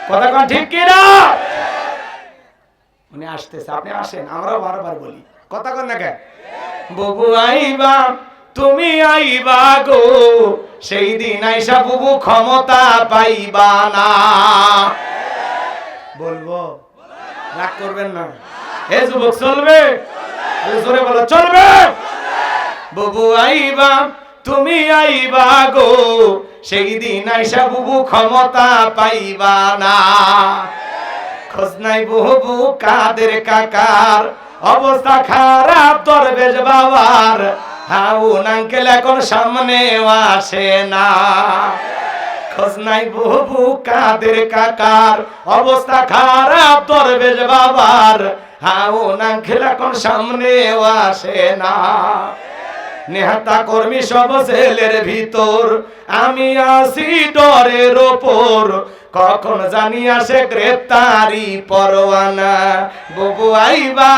কথা কোন ঠিক কি না? উনি আসতেছে, আপনি আসেন, আমরাও বারবার বলি, কথা কোন না কেন? বুবু আইবা তুমি আইবা গো, সেই দিন আইসা বুবু ক্ষমতা পাইবা না। বলবো, রাগ করবেন না। এ যুবক চলবে, জোরে বলো চলবে। বুবু আইবা তুমি আইবা গো, সেই দিন আইসা বুবু ক্ষমতা পাইবা না। খোঁজ নাই বুবু কাদের কাকার, অবস্থা খারাপ দরবেশ বাবার, হাউন আঙ্কেল এখন সামনে আসে না। খোঁজ নাই বুবু কাদের কাকার, অবস্থা খারাপ দরবেশ বাবার, হাউন আঙ্কেল এখন সামনে আসে না। নেতা কর্মী সব জেলের ভিতর, আমি আছি ডরের ওপর, কখন জানি আসে গ্রেপ্তারি পরোয়ানা। বুবু আইবা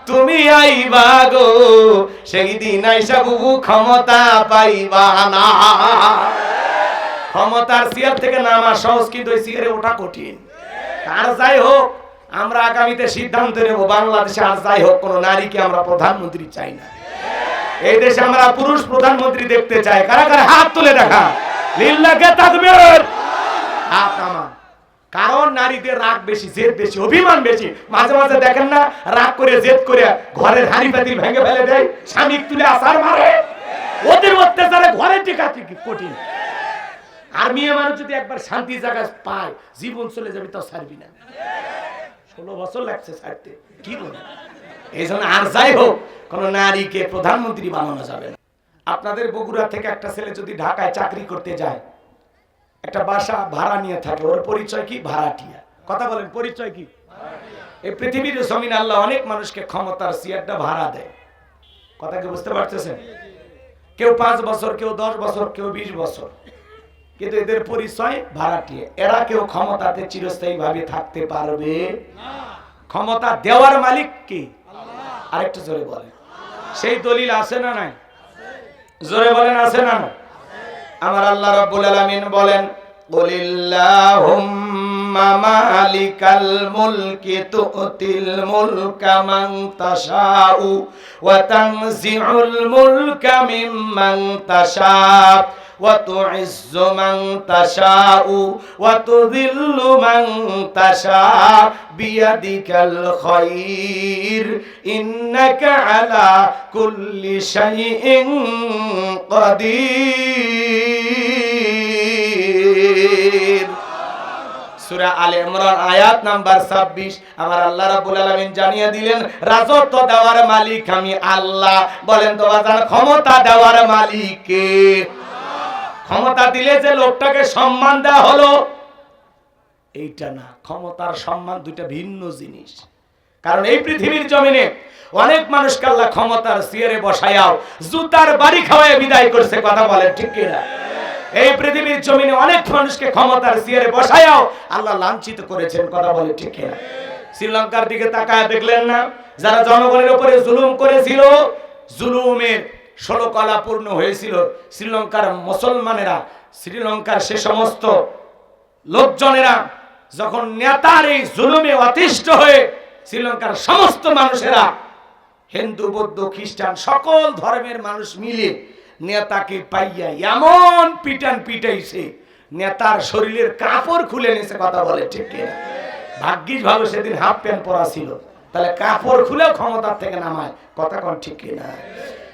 তুমি আইবা গো, সেই দিন আইসা বুবু ক্ষমতা পাইবা না। ক্ষমতার চেয়ার থেকে নামা সহজ, কিন্তু ওই চেয়ারে ওঠা কঠিন। আর যাই হোক, আমরা আগামীতে সিদ্ধান্ত নেব, বাংলাদেশে আর যাই হোক কোন নারীকে আমরা প্রধানমন্ত্রী চাই না। এই দেশে আমরা পুরুষ প্রধানমন্ত্রী দেখতে চাই। কারা কারা হাত তুলে দেখা, লিল্লাহে তাকবীর, হাত নামা। কারণ নারীদের রাগ বেশি, জেদ বেশি, অভিমান বেশি। মাঝে মাঝে দেখেন না, রাগ করে জেদ করে ঘরের হাঁড়ি পাতিল ভেঙে ফেলে দেয়, স্বামী তুলে আসার মারে। ওদের অত্যাচারে ঘরে টিকা কঠিন। আর মেয়ে মানুষ যদি একবার শান্তি জায়গা পায়, জীবন চলে যাবে, তাও ছাড়বি না। 16 বছর লাগছে ছাড়তে, কি বলে? এই জন্য আর যাই হোক, কোন নারীকে প্রধানমন্ত্রী বানানো যাবে না। আপনাদের বগুড়া থেকে একটা ছেলে যদি ঢাকায় চাকরি করতে যায়, একটা বাসা ভাড়া নিয়ে থাকে, ওর পরিচয় কি? ভাড়াটিয়া। কথা বলেন, পরিচয় কি? এই পৃথিবীর জমিন আল্লাহ অনেক মানুষকে ক্ষমতার চেয়ারটা ভাড়া দেয়। কথা কি বুঝতে পারতেছেন? কেউ 5 বছর, কেউ 10 বছর, কেউ 20 বছর, কিন্তু এদের পরিচয় ভাড়াটিয়া। এরা কেউ ক্ষমতাতে চিরস্থায়ী ভাবে থাকতে পারবে না। ক্ষমতা দেওয়ার মালিক কি? আরেকটু জোরে বলেন। সেই দলিল আছে না নাই? জোরে বলেন, আছে না নাই? আমার আল্লাহ রাব্বুল আলামিন বলেন, কুলিল্লাহুম্মা মালিকাল মুলকি তুতিল মুলকা মান তাশাউ ওয়া তানজিউল মুলকা মিম্মান তাশা' ওয়া তুইজ্জু মান তাশাউ ওয়া তুযিল্লু মান তাশা' বিয়াদিকাল খায়র ইন্নাকা আলা কুল্লি শাইইন কাদির। সূরা আলে ইমরান আয়াত নাম্বার 26। আমার আল্লাহ রাব্বুল আলামিন জানিয়ে দিলেন, রাজত্ব দেওয়ার মালিক আমি আল্লাহ। বলেন তো বাজান, ক্ষমতা দেওয়ার মালিক কে? ক্ষমতা দিলে যে লোকটাকে সম্মান দেওয়া হলো, এইটা না। ক্ষমতার সম্মান দুইটা ভিন্ন জিনিস। কারণ এই পৃথিবীর জমিনে অনেক মানুষকে আল্লাহ ক্ষমতার চেয়ারে বসায়াও জুতার বাড়ি খাওয়ায় বিদায় করছে। কথা বলেন ঠিক কিনা? এই পৃথিবীর জমিনে অনেক মানুষকে ক্ষমতার চেয়ারে বসায়াও আল্লাহ লাঞ্ছিত করেছেন। কথা বলেন ঠিক কিনা? শ্রীলঙ্কার দিকে তাকায় দেখলেন না, যারা জনগণের উপরে জুলুম করেছিল, জুলুমের 16 কলা পূর্ণ হয়েছিল। শ্রীলঙ্কার মুসলমানেরা, শ্রীলঙ্কার সে সমস্ত লোকজনেরা যখন নেতার এই জুলুমে অতিষ্ঠ হয়ে শ্রীলঙ্কার সমস্ত মানুষেরা, হিন্দু বৌদ্ধ খ্রিস্টান সকল ধর্মের মানুষ মিলে নেতাকে পাইয়া এমন পিটান পিটাইছে, নেতার শরীরের কাপড় খুলে নিয়েছে। কথা বলে ঠিক কিনা? ভাগ্যিস ভালো সেদিন হাফ প্যান্ট পরা ছিল, তাহলে কাপড় খুলেও ক্ষমতার থেকে নামায়। কথা কোন ঠিক কিনা?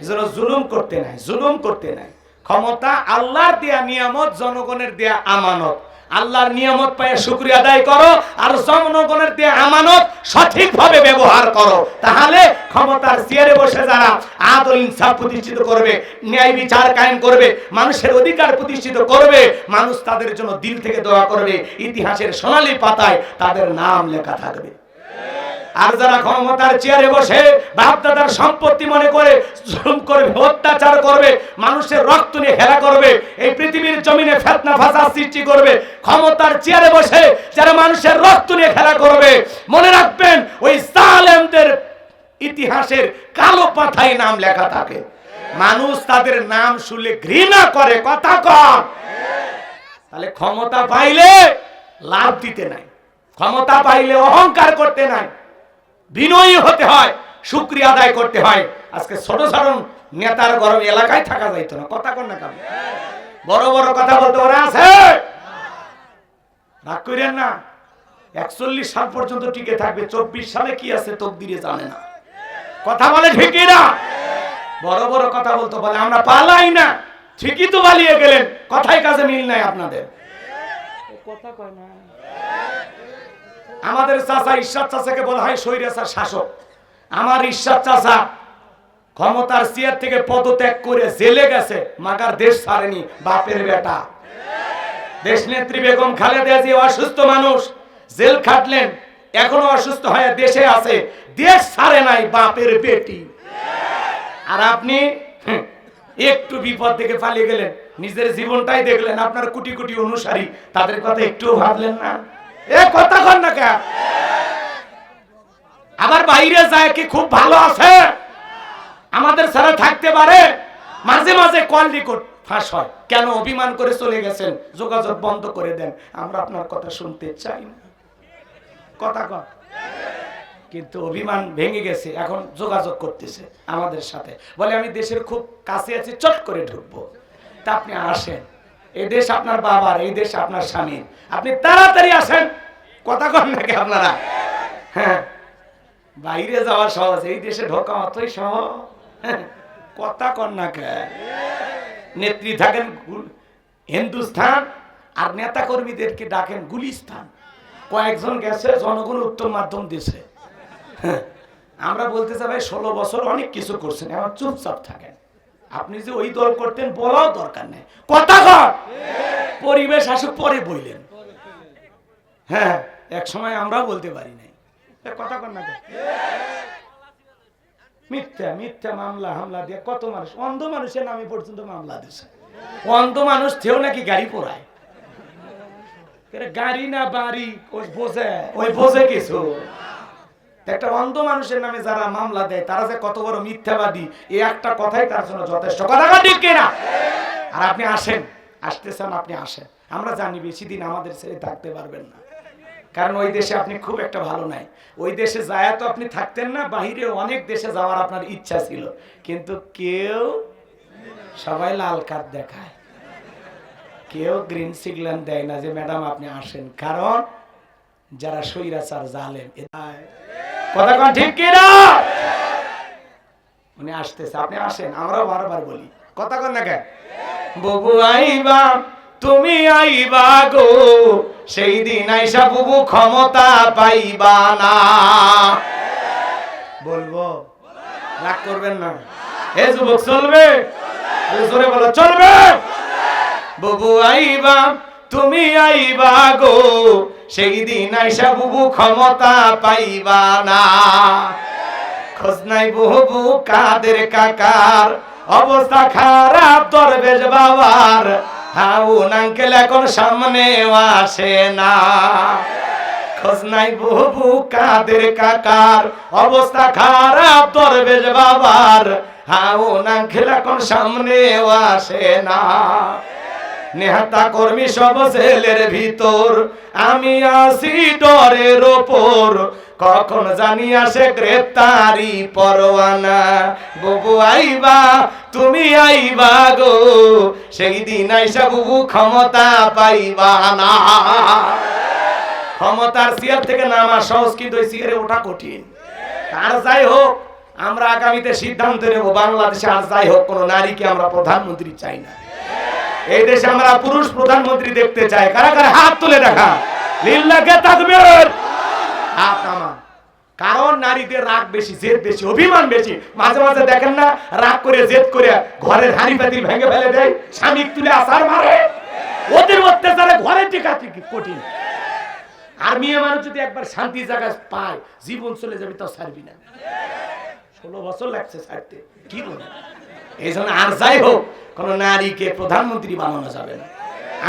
এজন্য জুলুম করতে নাই, জুলুম করতে নাই। ক্ষমতা আল্লাহর দেয়া নিয়ামত, জনগণের দেয়া আমানত। আল্লাহর নিয়ামত পায় শুকরিয়া আদায় করো, আর জনগণের দেয়া আমানত সঠিকভাবে ব্যবহার করো। তাহলে ক্ষমতার চেয়ারে বসে যারা আদল ইনসাফ প্রতিষ্ঠিত করবে, ন্যায় বিচার কায়েম করবে, মানুষের অধিকার প্রতিষ্ঠিত করবে, মানুষ তাদের জন্য দিল থেকে দোয়া করবে, ইতিহাসের সোনালী পাতায় তাদের নাম লেখা থাকবে। আর যারা ক্ষমতার চেয়ারে বসে বাপদাদার সম্পত্তি মনে করে জুলুম করবে, অত্যাচার করবে, মানুষের রক্ত নিয়ে খেলা করবে, এই পৃথিবীর জমিনে ফিতনা ফাসাদ সৃষ্টি করবে, ক্ষমতার চেয়ারে বসে যারা মানুষের রক্ত নিয়ে খেলা করবে, মনে রাখবেন ওই জালেমদের ইতিহাসের কালো পাতায় নাম লেখা থাকে। মানুষ তাদের নাম শুনলে ঘৃণা করে। কথা কম। তাহলে ক্ষমতা পাইলে লাভ দিতে নাই, ক্ষমতা পাইলে অহংকার করতে নাই, বিনয়ী হতে হয়, শুকরিয়া আদায় করতে হয়। আজকে ছোট ছোট নেতার গরম এলাকায় থাকা যাইতো না। কথা কন না, কেমন বড় বড় কথা বলতে ওরা আছে, রাগ করেন না। 41 সাল পর্যন্ত টিকে থাকবে, 24 সালে কি আছে তকদিরে জানে না। কথা বলে ঠিকই না? বড় বড় কথা বলতে বলে আমরা পালাই না, ঠিকই তো পালিয়ে গেলেন, কথায় কাজে মিল নাই আপনাদের। কথা কয় না। আমাদের চাচা ইরশাদ চাচাকে বলা হয় স্বৈরাচার শাসক। আমার ইরশাদ চাচা ক্ষমতার চেয়ার থেকে পদত্যাগ করে জেলে গেছে, মাগার দেশ ছাড়েনি, বাপের বেটা। দেশ নেত্রী বেগম খালেদা জিয়া অসুস্থ মানুষ, জেল খাটলেন, এখনো অসুস্থ হয়ে দেশে আছে, দেশ ছাড়ে নাই, বাপের বেটি। আর আপনি একটু বিপদ থেকে পালিয়ে গেলেন, নিজের জীবনটাই দেখলেন, আপনার কোটি কোটি অনুসারী, তাদের কথা একটু ভাবলেন না? এ কথা কন না কেন? আবার বাইরে যায় কি খুব ভালো আছে, আমাদের ছাড়া থাকতে পারে? মাঝে মাঝে কল রেকর্ড ফাঁস হয়, কেন অভিমান করে চলে গেছেন, যোগাযোগ বন্ধ করে দেন, আমরা আপনার কথা শুনতে চাই না। কথা কন। কিন্তু অভিমান ভেঙে গেছে, এখন যোগাযোগ করতেছে আমাদের সাথে, বলে আমি দেশের খুব কাছে আছি, চট করে ঢুকবো। তা আপনি আসেন, এই দেশ আপনার বাবার, এই দেশ আপনার স্বামীর, আপনি তাড়াতাড়ি আসেন। কথা কন নাকি আপনারা? হ্যাঁ, বাইরে যাওয়া সহজ, এই দেশে ঢোকা অতই সহজ। কথা কন না কে? নেত্রী থাকেন হিন্দুস্থান, আর নেতা কর্মীদেরকে ডাকেন গুলিস্তান। কয়েকজন গেছে, জনগণ উত্তম মাধ্যম দিয়েছে। আমরা বলতে চাই ভাই 16 বছর অনেক কিছু করছেন, এখন চুপচাপ থাকেন। আপনি যে ওই দল করতেন বলাও দরকার নেই। কথা কর, পরিবেশ আসুক পরে বললেন। হ্যাঁ, এক সময় আমরাও বলতে পারি নাই। কথা কর না, মিথ্যা মিথ্যা মামলা হামলা দিয়ে কত মানুষ, অন্ধ মানুষের নামে পর্যন্ত মামলা দিচ্ছে। অন্ধ মানুষ থেও নাকি গাড়ি পোড়ায়, গাড়ি না বাড়ি ওই বোঝে কিছু। একটা অন্ধ মানুষের নামে যারা মামলা দেয়, তারা যে কত বড় মিথ্যাবাদী, এই একটা কথাই তার জন্য যথেষ্ট। কথা ঠিক কিনা? আর আপনি আসেন, আসতেছেন, আপনি আসেন, আমরা জানি বেশি দিন আমাদের ছেড়ে থাকতে পারবেন না, কারণ ওই দেশে আপনি খুব একটা ভালো নাই। ওই দেশে যায় তো আপনি থাকতেন না, বাহিরে অনেক দেশে যাওয়ার আপনার ইচ্ছা ছিল, কিন্তু কেউ, সবাই লাল কার্ড দেখায়, কেউ গ্রিন সিগন্যাল দেয় না যে ম্যাডাম আপনি আসেন, কারণ যারা স্বৈরাচার জালেম। কথা কোন ঠিক কিনা? উনি আসতেছে, আপনি আসেন, আমরাও বারবার বলি। কথা কোন না কে? বুবু আইবা, তুমি আইবা গো, সেই দিন আইসা বুবু ক্ষমতা পাইবা না। বলবো, রাগ করবেন না। এ যুবক চলবে, জোরে বলো চলবে। বুবু আইবা, তুমি আইবা গো, সেই দিন আইসা বুবু ক্ষমতা পাইবা না। খোঁজ নাই বুবু কাদের কাকার, অবস্থা খারাপ দরবেশ বাবার, হাউন আঙ্কেল এখন সামনে আসে না। খোঁজ নাই বুবু কাদের কাকার, অবস্থা খারাপ দরবেশ বাবার, হাউন আঙ্কেল এখন সামনে আসে না। নেতা কর্মী সব জেলের ভিতর, আমি আছি ডরের ওপর, কখন জানি আসে গ্রেপ্তারি পরোয়ানা। বুবু আইবা, তুমি আইবা গো, সেই দিন আইসা বুবু ক্ষমতা পাইবা না। ক্ষমতার চেয়ার থেকে নামা সহজ, কিন্তু ওই চেয়ারে ওঠা কঠিন। আর যাই হোক, আমরা আগামীতে সিদ্ধান্ত নেব, বাংলাদেশে আর যাই হোক কোন নারীকে আমরা প্রধানমন্ত্রী চাই না। এই দেশে আমরা পুরুষ প্রধানমন্ত্রী দেখতে চাই। কারা কারা হাত তুলে দেখা, লিল্লাহে তাকবীর, হাত নামা। কারণ নারীদের রাগ বেশি, জেদ বেশি, অভিমান বেশি। মাঝে মাঝে দেখেন না, রাগ করে জেদ করে ঘরের হাঁড়ি পাতিল ভেঙে ফেলে দেয়, স্বামী তুলে আছাড় মারে। ওদের অত্যাচারে ঘরে টিকা কঠিন। আর মেয়ে মানুষ যদি একবার শান্তি জায়গা পায়, জীবন চলে যাবে, তাও ছাড়বি না। 16 বছর লাগছে ছাড়তে, কি বলে? এই জন্য আর যাই হোক, কোন নারীকে প্রধানমন্ত্রী বানানো যাবে না।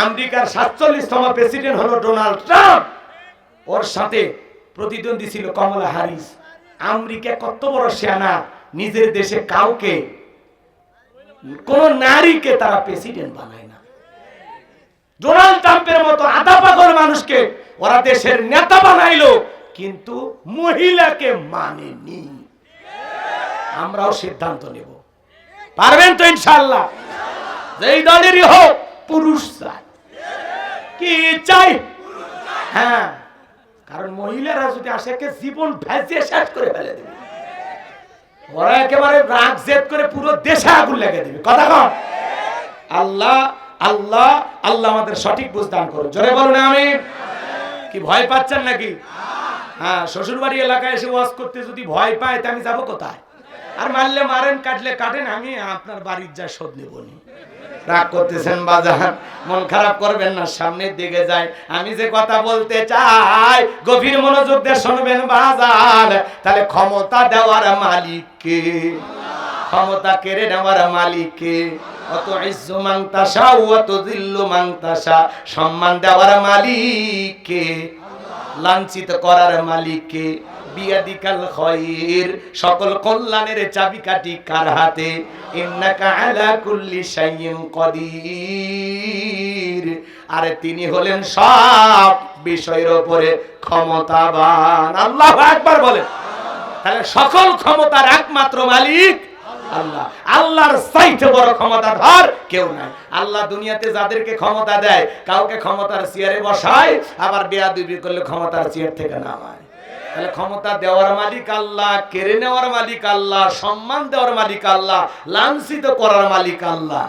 আমেরিকার 47তম প্রেসিডেন্ট হলো ডোনাল্ড ট্রাম্প, ওর সাথে প্রতিদ্বন্দ্বী ছিল কমলা হ্যারিস। আমেরিকা কত বড় সেনা, নিজের দেশে কাউকে, কোন নারীকে তারা প্রেসিডেন্ট বানায় না। ডোনাল্ড ট্রাম্পের মতো আধা পাগল মানুষকে ওরা দেশের নেতা বানাইলো, কিন্তু মহিলাকে মানেনি। আমরাও সিদ্ধান্ত নেব, পারবেন তো ইনশাআল্লাহ? যেই দলেরই হোক, পুরুষ চাই। কি চাই? হ্যাঁ, কারণ মহিলারা যদি আসে জীবন ভেজে শেষ করে ফেলে দেবে, ওরা একেবারে রাগ জেদ করে পুরো দেশে আগুন লাগিয়ে দেবে। কথা কন। আল্লাহ আল্লাহ আল্লাহ আমাদের সঠিক বুঝদান করুন। জোরে বলুন আমিন। কি ভয় পাচ্ছেন নাকি? হ্যাঁ, শ্বশুর বাড়ি এলাকায় এসে ওয়াজ করতে যদি ভয় পায় তা আমি যাবো কোথায়? আর মারলে মারেন, কাটলে কাটেন, আমি আপনার বাড়ির যা শোধ নেবনি। রাগ করতেছেন বাজার, মন খারাপ করবেন না, সামনের দিকে যাই। আমি যে কথা বলতে চাই গভীর মনোযোগ দিয়ে শুনবেন বাজার। তাহলে ক্ষমতা দেওয়ার মালিক কে? ক্ষমতা কেড়ে নেওয়ার মালিক কে? অত ইজ্জু মান তাশা ওয়া তুযিল্লু মান তাশা, সম্মান দেওয়ার মালিক কে? লাঞ্ছিত করার মালিক কে? বিয়াদিকাল খায়র, সকল কল্যাণের চাবিকাঠি কার হাতে? ইন্নাকা আলা কুল্লি শাইইন কাদির, আরে তিনি হলেন সব বিষয়ের উপরে ক্ষমতাবান। আল্লাহু আকবার বলেন। তাহলে সকল ক্ষমতার একমাত্র মালিক আল্লাহ। আল্লাহর চাইতে বড় ক্ষমতাধর কেউ নাই। আল্লাহ দুনিয়াতে যাদেরকে ক্ষমতা দেয়, কাউকে ক্ষমতার চেয়ারে বসায়, আবার বেয়াদবি করলে ক্ষমতার চেয়ার থেকে নামায়। তাহলে ক্ষমতা দেওয়ার মালিক আল্লাহ, কেড়ে নেওয়ার মালিক আল্লাহ, সম্মান দেওয়ার মালিক আল্লাহ, লাঞ্ছিত করার মালিক আল্লাহ।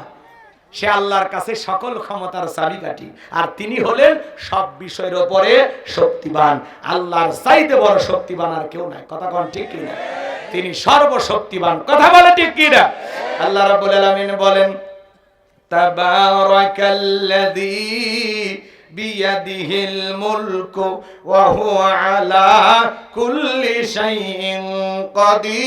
সে আল্লাহর কাছে সকল ক্ষমতার চাবিকাঠি, আর তিনি হলেন সব বিষয়ের উপরে শক্তিবান। আল্লাহর চাইতে বড় শক্তিবান আর কেউ নাই। কথা কোন ঠিক কিনা? তিনি সর্বশক্তিমান। কথা বলে ঠিক কিনা? আল্লাহ রাব্বুল আলামিন বলেন, তাবারাকাল্লাযী বিয়াদিহিল মুলকু ওয়া হুয়া আলা কুল্লি শাইইন কাদির।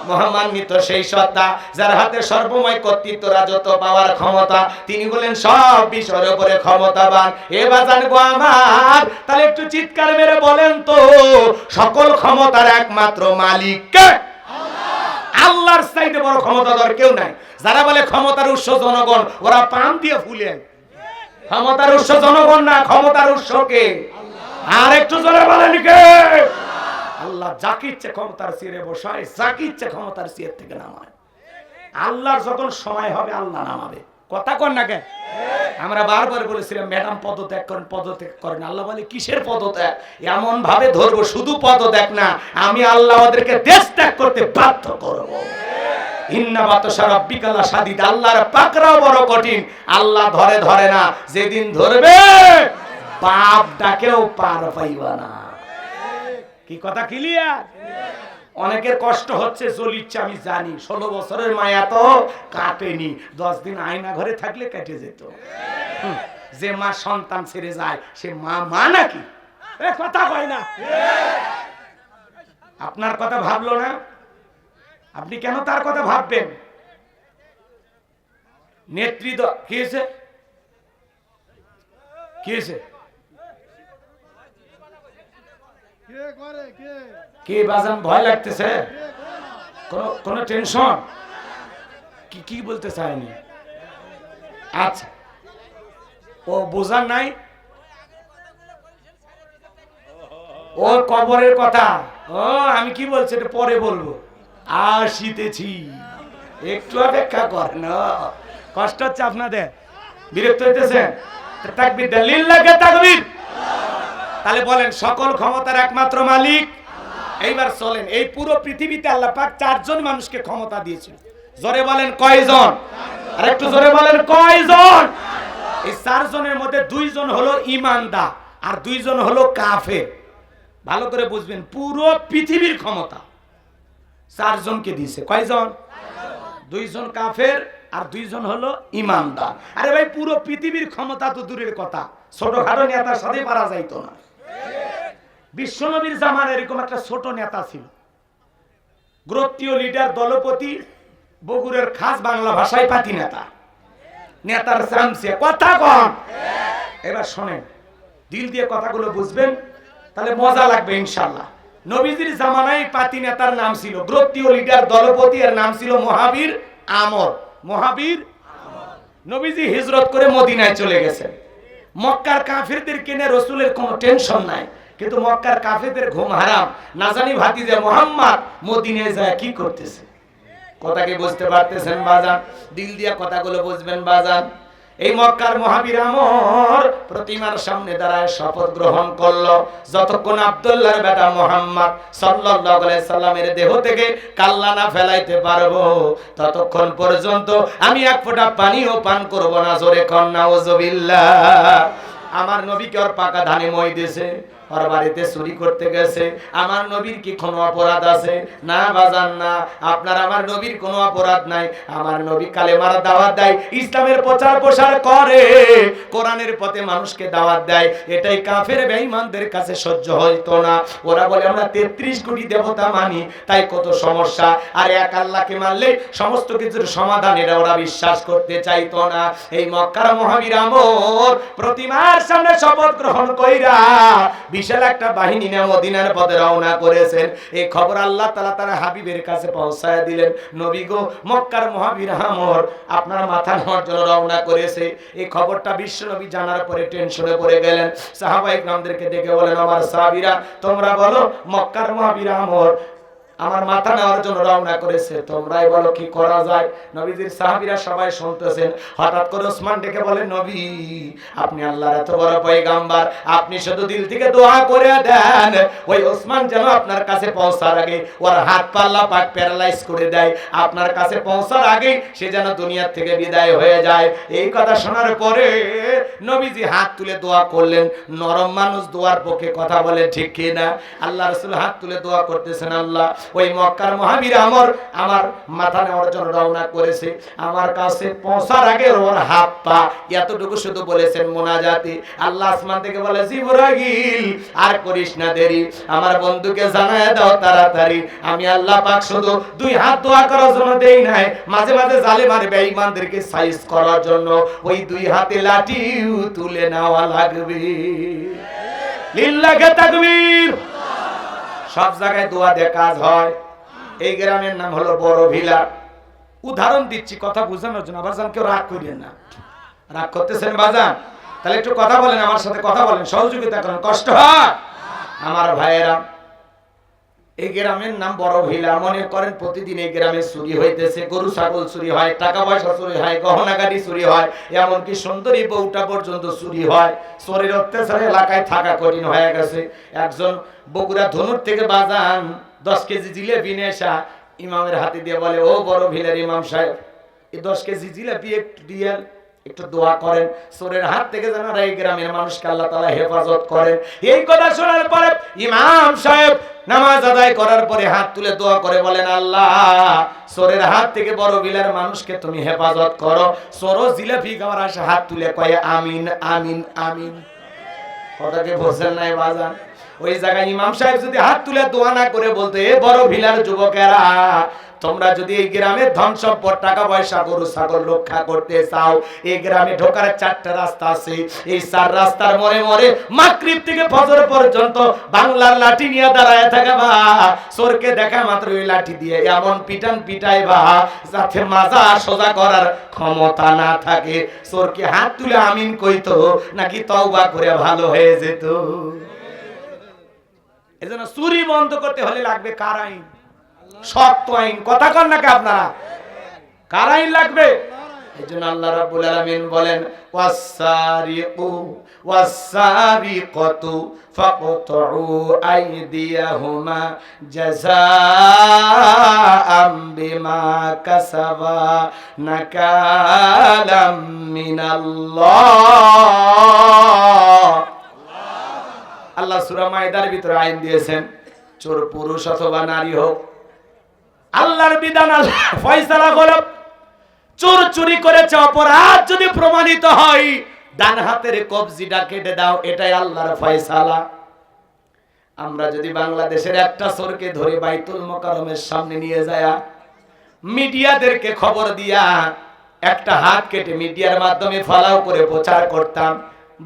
মহামান্বিত সেই সত্তা যার হাতে সর্বময় কর্তৃত্ব, রাজত্ব পাওয়ার ক্ষমতা, তিনি বলেন সব বিষয়ের উপরে ক্ষমতাবান। এ বাজান গো আমার, তাহলে একটু চিৎকার মেরে বলেন তো, সকল ক্ষমতার একমাত্র মালিক কে? আল্লাহর চাইতে বড় ক্ষমতাধর কেউ নাই। যারা বলে ক্ষমতার উৎস জনগণ, ওরা পান দিয়ে ফুলেন। ক্ষমতার উৎস জনগণ না, ক্ষমতার উৎস কে? আর একটু জোরে বলেন কে? আল্লাহ যাকে ইচ্ছে ক্ষমতার চেয়ারে বসায়, যাকে ইচ্ছে ক্ষমতার চেয়ার থেকে নামায়। আল্লাহর যখন সময় হবে আল্লাহ নামাবে। কথা কন না কে? আমরা বারবার বলেছিলাম ম্যাডাম পদত্যাগ করেন, পদত্যাগ করেন। আল্লাহ বলে কিসের পদত্যাগ? এমন ভাবে ধরবো শুধু পদত্যাগ না, আমি আল্লাহ ওদেরকে দেশ ত্যাগ করতে বাধ্য করব। ইন্না বাতশা রাব্বিকা লাশাদীদ, আল্লাহর পাকড়াও বড় কঠিন। আল্লাহ ধরে ধরে না, যেদিন ধরবে বাপ ডাকেও পার পাইবা না। কি কথা ক্লিয়ার? অনেকের কষ্ট হচ্ছে, জ্বলিচ্ছে আমি জানি। 16 বছরের মায়া তো কাটেনি, 10 দিন আয়না ঘরে থাকলে কেটে যেত। যে মা সন্তান ছেড়ে যায় সে মা মা নাকি? কথা কয় না। আপনার কথা ভাবলো না, আপনি কেন তার কথা ভাববেন? নেতৃত্ব কি হয়েছে? কি হয়েছে? কি বাজান ভয় লাগতেছে? কোন টেনশন? কি বলতে চাইনি? আচ্ছা, ও বোঝার নাই, ও কবরের কথা। ও আমি কি বলছি এটা পরে বলবো। আসিতেছি, একটু অপেক্ষা করেন। কষ্ট হচ্ছে আপনাদের? বিরক্ত হইতেছে? তাকবীর দেন, লিল্লাহি তাকবীর। তাহলে বলেন সকল ক্ষমতার একমাত্র মালিক। এইবার চলেন, এই পুরো পৃথিবীতে আল্লাহ পাক 4 জন মানুষকে ক্ষমতা দিয়েছেন। জোরে বলেন কয়জন? আর একটু জোরে বলেন কয়জন? এই 4 জনের মধ্যে 2 জন হলো ঈমানদার আর 2 জন হলো কাফের। ভালো করে বুঝবেন, পুরো পৃথিবীর ক্ষমতা 4 জনকে দিয়েছে। কয়জন? 2 জন কাফের আর 2 জন হলো ঈমানদার। আরে ভাই, পুরো পৃথিবীর ক্ষমতা তো দূরের কথা, ছোটখাটো নেতার সাথে পারা যাইতো না। বিশ্বনবীর জামানায় এরকম একটা ছোট নেতা ছিল, গোত্রীয় লিডার, দলপতি, বগুড়ের খাস বাংলা ভাষায় পাতি নেতা, নেতার চামচে। কথা কন। এবার শোনেন, দিল দিয়ে কথাগুলো বুঝবেন, তাহলে মজা লাগবে ইনশাআল্লাহ। নবীজির জামানায় পাতি নেতার নাম ছিল, গোত্রীয় লিডার, দলপতি, এর নাম ছিল মহাবীর আমর। মহাবীর নবীজি হিজরত করে মদিনায় চলে গেছেন। মক্কার কাফিরদেরকে নিয়ে রাসূলের কোনো টেনশন নাই, কিন্তু মক্কার কাফিরদের ঘুম হারাম। না জানি ভাতিজা মুহাম্মদ মদিনায় যায় কি করতেছে। কথা কি বুঝতে পারতেছেন বাজান? দিল দিয়া কথাগুলো বুঝবেন বাজান। এই মক্কার মহাবীর আমর প্রতিমার সামনে দাঁড়ায় শপথ গ্রহণ করলো, যতক্ষণ আব্দুল্লাহর বেটা মুহাম্মদ সাল্লাল্লাহু আলাইহি সাল্লামের দেহ থেকে কাল্লা না ফেলাইতে পারবো ততক্ষণ পর্যন্ত আমি এক ফোঁটা পানিও পান করব না। জোরে কর নাউযুবিল্লাহ। আমার নবীকে ওর পাকা ধানে মই দিয়েছে, ওর বাড়িতে চুরি করতে গেছে। আমার নবীর কি কোনো অপরাধ আছে? না বাজান না, আপনার আমার নবীর কোনো অপরাধ নাই। আমার নবী কালেমার দাওয়াত দেয়, ইসলামের প্রচার প্রসার করে, কোরআনের পথে মানুষকে দাওয়াত দেয়। এটাই কাফের বেঈমানদের কাছে সহ্য হইতো না। ওরা বলে আমরা 33 কোটি দেবতা মানি, তাই কত সমস্যা। আর এক আল্লাহকে মানলে সমস্ত কিছুর সমাধান, এটা ওরা বিশ্বাস করতে চাইতো না। এই মক্কার মহাবীর আমর প্রতিমার সামনে শপথ গ্রহণ কইরা বিশাল একটা বাহিনী নিয়ে মদিনার পথে রওনা করেছেন। এই খবর আল্লাহ তাআলা তার হাবিবের কাছে পৌঁছায় দিলেন। নবী গো, মক্কার মহাবীর আমর আপনার মাথা নেওয়ার জন্য রওনা করেছে। এই খবরটা বিশ্ব নবী জানার পরে টেনশনে পড়ে গেলেন। সাহাবায়ে কিরামদেরকে ডেকে বলেন, আমার সাহাবীরা তোমরা বলো মক্কার মহাবীর আমর আমার মাথা নেওয়ার জন্য রওনা করেছে, তোমরাই বলো কি করা যায়। নবীজির সাহাবীরা সবাই শুনতেছেন। হঠাৎ করে ওসমান ডেকে বলেন, নবী আপনি আল্লাহর এত বড় পয়গাম্বার, আপনি শুধু দিল থেকে দোয়া করে দেন ওই ওসমান যেন আপনার কাছে পৌঁছার আগে ওর হাত পা আল্লাহ পাক প্যারালাইজ করে দেয়, আপনার কাছে পৌঁছার আগে সে যেন দুনিয়া থেকে বিদায় হয়ে যায়। এই কথা শোনার পরে নবীজি হাত তুলে দোয়া করলেন। নরম মানুষ দোয়ার পক্ষে কথা বলে, ঠিক কি না? আল্লাহ রাসূল হাত তুলে দোয়া করতেছেন, আল্লাহ ওই মক্কার মহাবীর আমর আমার মাথা নেওয়ার জন্য রওনা করেছে, আমার কাছে পৌঁছার আগে ওর হাত পা এতটুকু শুধু বলেছেন মোনাজাতি। আল্লাহ আসমান থেকে বলে, জিবরাইল আর করিস না দেরি, আমার বন্ধুকে জানায় দাও তাড়াতাড়ি। আমি আল্লাহ পাক শুধু দুই হাত দোয়া করার জন্য দেই নাই, মাঝে মাঝে জালেম আর বেঈমানদেরকে সাইজ করার জন্য ওই দুই হাতে লাঠিও তুলে নেওয়া লাগবে। লিল্লাহি তাকবীর। সব জায়গায় দোয়া দিয়ে কাজ হয়। এই গ্রামের নাম হলো বড় ভিলা। উদাহরণ দিচ্ছি কথা বোঝানোর জন্য, আবার কেউ রাগ করিয়েন না। রাগ করতেছেন বাজান? তাহলে একটু কথা বলেন, আমার সাথে কথা বলেন, সহযোগিতা করেন, কষ্ট হয় আমার ভাইয়েরা। এই গ্রামের নাম বড় ভিলা। মনে করেন প্রতিদিন এই গ্রামে চুরি হইতেছে, গরু ছাগল চুরি হয়, টাকা পয়সা চুরি হয়, গহনা গাড়ি চুরি হয়, এমনকি সুন্দরী বউটা পর্যন্ত চুরি হয়। চোরের অত্যাচারে এলাকায় থাকা কঠিন হয়ে গেছে। একজন বগুড়া ধনুর থেকে বাজান 10 কেজি জিলেবি নিয়ে আসা ইমামের হাতে দিয়ে বলে, ও বড় ভিলার ইমাম সাহেব, এই 10 কেজি জিলেবি একটু দিয়ে একটু দোয়া করেন, চোরের হাত থেকে যেন এই গ্রামের মানুষকে আল্লাহ তাআলা হেফাজত করেন। এই কথা শোনার পরে ইমাম সাহেব নামাজ আদায় করার পরে হাত তুলে দোয়া করে বলেন, আল্লাহ চোরের হাত থেকে বড় বিলার মানুষকে তুমি হেফাজত করো। চোর জিলাপি খাওয়ার আসে হাত তুলে কয়ে আমিন আমিন আমিন। কথাকে বোঝেন নাই বাজান? ওই জায়গায় ইমাম সাহেব যদি হাত তুলে দোয়া না করে বলতো, এ বড় ভিলার যুবকেরা, তোমরা যদি এই গ্রামের ধন সম্পদ টাকা পয়সা গরু ছাগল রক্ষা করতে চাও, এই গ্রামে ঢোকার 4টা রাস্তা আছে। এই 4 রাস্তার মোড়ে মোড়ে মাগরিব থেকে ফজর পর্যন্ত বাংলার লাঠি নিয়ে দাঁড়ায় থাকবা। চোরকে দেখা মাত্র ওই লাঠি দিয়ে এমন পিটান পিটাইবা যাতে মাজা সোজা করার ক্ষমতা না থাকে। চোরকে হাত তুলে আমিন কইতো নাকি তওবা করে ভালো হয়ে যেত? এজন্য চুরি বন্ধ করতে হলে লাগবে কার আইন? শক্ত আইন। কথা কন নাকি আপনারা? কার আইন লাগবে? এজন্য আল্লাহ রাব্বুল আলামিন বলেন, ওয়াসারিকু ওয়াসারিকাতু ফাকতুউ আইদিয়াহুমা জাযাআম বিমা কাসাবা নাকালাম মিনাল্লাহ। আল্লাহ সূরা মাইদার ভিতরে আইন দিয়েছেন, চোর পুরুষ অথবা নারী হোক, আল্লাহর বিধান, আল্লাহ ফয়সালা হলো, চোর চুরি করেছে, অপরাধ যদি প্রমাণিত হয় ডান হাতের কবজিটা কেটে দাও, এটাই আল্লাহর ফয়সালা। আমরা যদি বাংলাদেশের একটা চোরকে ধরে বাইতুল মোকাররমের সামনে নিয়ে যায়, মিডিয়াদেরকে খবর দিয়া একটা হাত কেটে মিডিয়ার মাধ্যমে ফলাও করে প্রচার করতাম,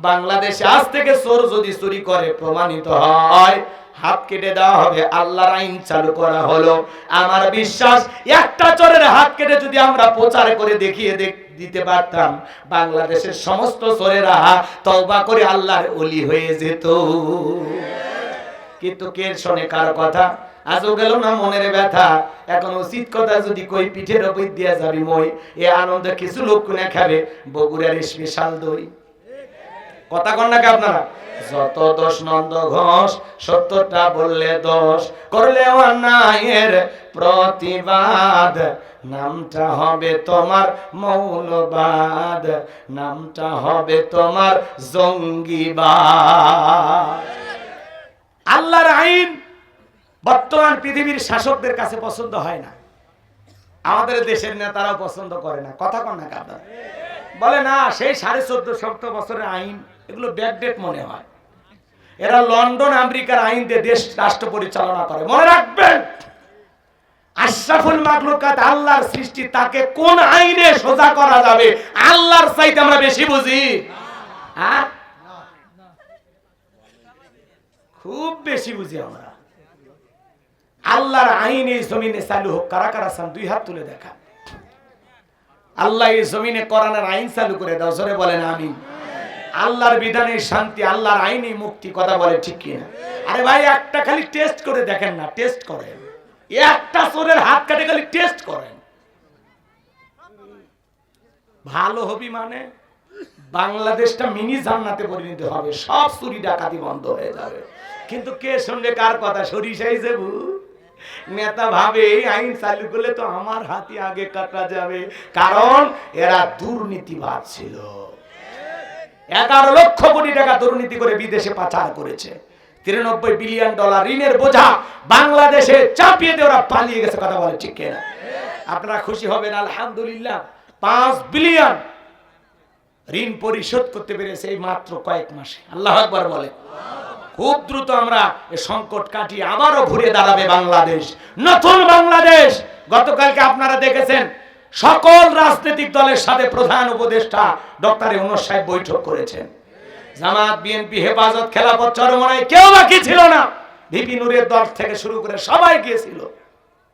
বাংলাদেশে আজ থেকে চোর যদি চুরি করে প্রমাণিত হয়, হাত কেটে দেওয়া হবে, আল্লাহর আইন চালু করা হলো। আমার বিশ্বাস একটা চোরের হাত কেটে যদি আমরা প্রচার করে দেখিয়ে দিতে পারতাম, বাংলাদেশের সমস্ত চোরেরা তওবা করে আল্লাহর ওলি হয়ে যেত। কিন্তু কে শোনে কার কথা? আজও গেল না মনের ব্যথা। এখন উচিত কথা যদি কই পিঠের ওপর দিয়া যাবি মই, এ আনন্দে কিছু লোক কোনে খাবে বগুড়ার স্পেশাল দই। কথা কন নাকি আপনারা? যত দোষ নন্দ ঘোষ, সত্যটা বললে দোষ, করলে অন্যায়ের প্রতিবাদ, নামটা হবে তোমার মৌলবাদ, নামটা হবে তোমার জঙ্গিবাদ। আল্লাহর আইন বর্তমান পৃথিবীর শাসকদের কাছে পছন্দ হয় না, আমাদের দেশের নেতারাও পছন্দ করে না। কথা কন না কাদা বলে না, সেই 1450 বছরের আইন এগুলো ব্যাকডেট মনে হয়। এরা লন্ডন আমেরিকার আইন দিয়ে দেশ রাষ্ট্র পরিচালনা করে। মনে রাখবেন, আশরাফুল মাখলুকাত আল্লাহর সৃষ্টি, তাকে কোন আইনে সোজা করা যাবে আল্লাহর চাইতে আমরা বেশি বুঝি। হ্যাঁ, খুব বেশি বুঝি আমরা। আল্লাহর আইন এই জমিনে চালু হোক। কারা কারা চান দুই হাত তুলে দেখা। আল্লাহ এই জমিনে কোরআনের আইন চালু করে দাও, জোরে বলেন আমিন। আল্লাহর বিধানে শান্তি, আল্লাহর আইনে মুক্তি। কথা বলে ঠিক কিনা? আরে ভাই, একটা খালি টেস্ট করে দেখেন না, টেস্ট করেন। একটা চোরের হাত কাটে খালি টেস্ট করেন, ভালো হবি মানে বাংলাদেশটা মিনি জান্নাতে পরিণত হবে, সব চুরি ডাকাতি বন্ধ হয়ে যাবে। কিন্তু কে শুনবে কার কথা? সরিষাই যাবো নেতা ভাবে এই আইন চালু করলে তো আমার হাতি আগে কাটা যাবে, কারণ এরা দুর্নীতিবাজ ছিল। 11 লক্ষ কোটি টাকা দুর্নীতি করে বিদেশে পাচার করেছে। 93 বিলিয়ন ডলার ঋণের বোঝা বাংলাদেশে চাপিয়ে দিয়ে ওরা পালিয়ে গেছে। কথা বলে ঠিক কিনা? আপনারা খুশি হবেন আলহামদুলিল্লাহ, 5 বিলিয়ন ঋণ পরিশোধ করতে পেরেছে এই মাত্র কয়েক মাসে। আল্লাহু আকবার বলে। খুব দ্রুত আমরা এই সংকট কাটিয়ে আবারও ঘুরে দাঁড়াবে বাংলাদেশ, নতুন বাংলাদেশ। গতকালকে আপনারা দেখেছেন সকল রাজনৈতিক দলের সাথে প্রধান উপদেষ্টা ডক্টর ইউনূস সাহেব বৈঠক করেছেন। জামাত, বিএনপি, হেফাজত, খেলাফত, চরমনাই কেউ বাকি ছিল না। ভিপি নূরের দল থেকে শুরু করে সবাই গিয়েছিল।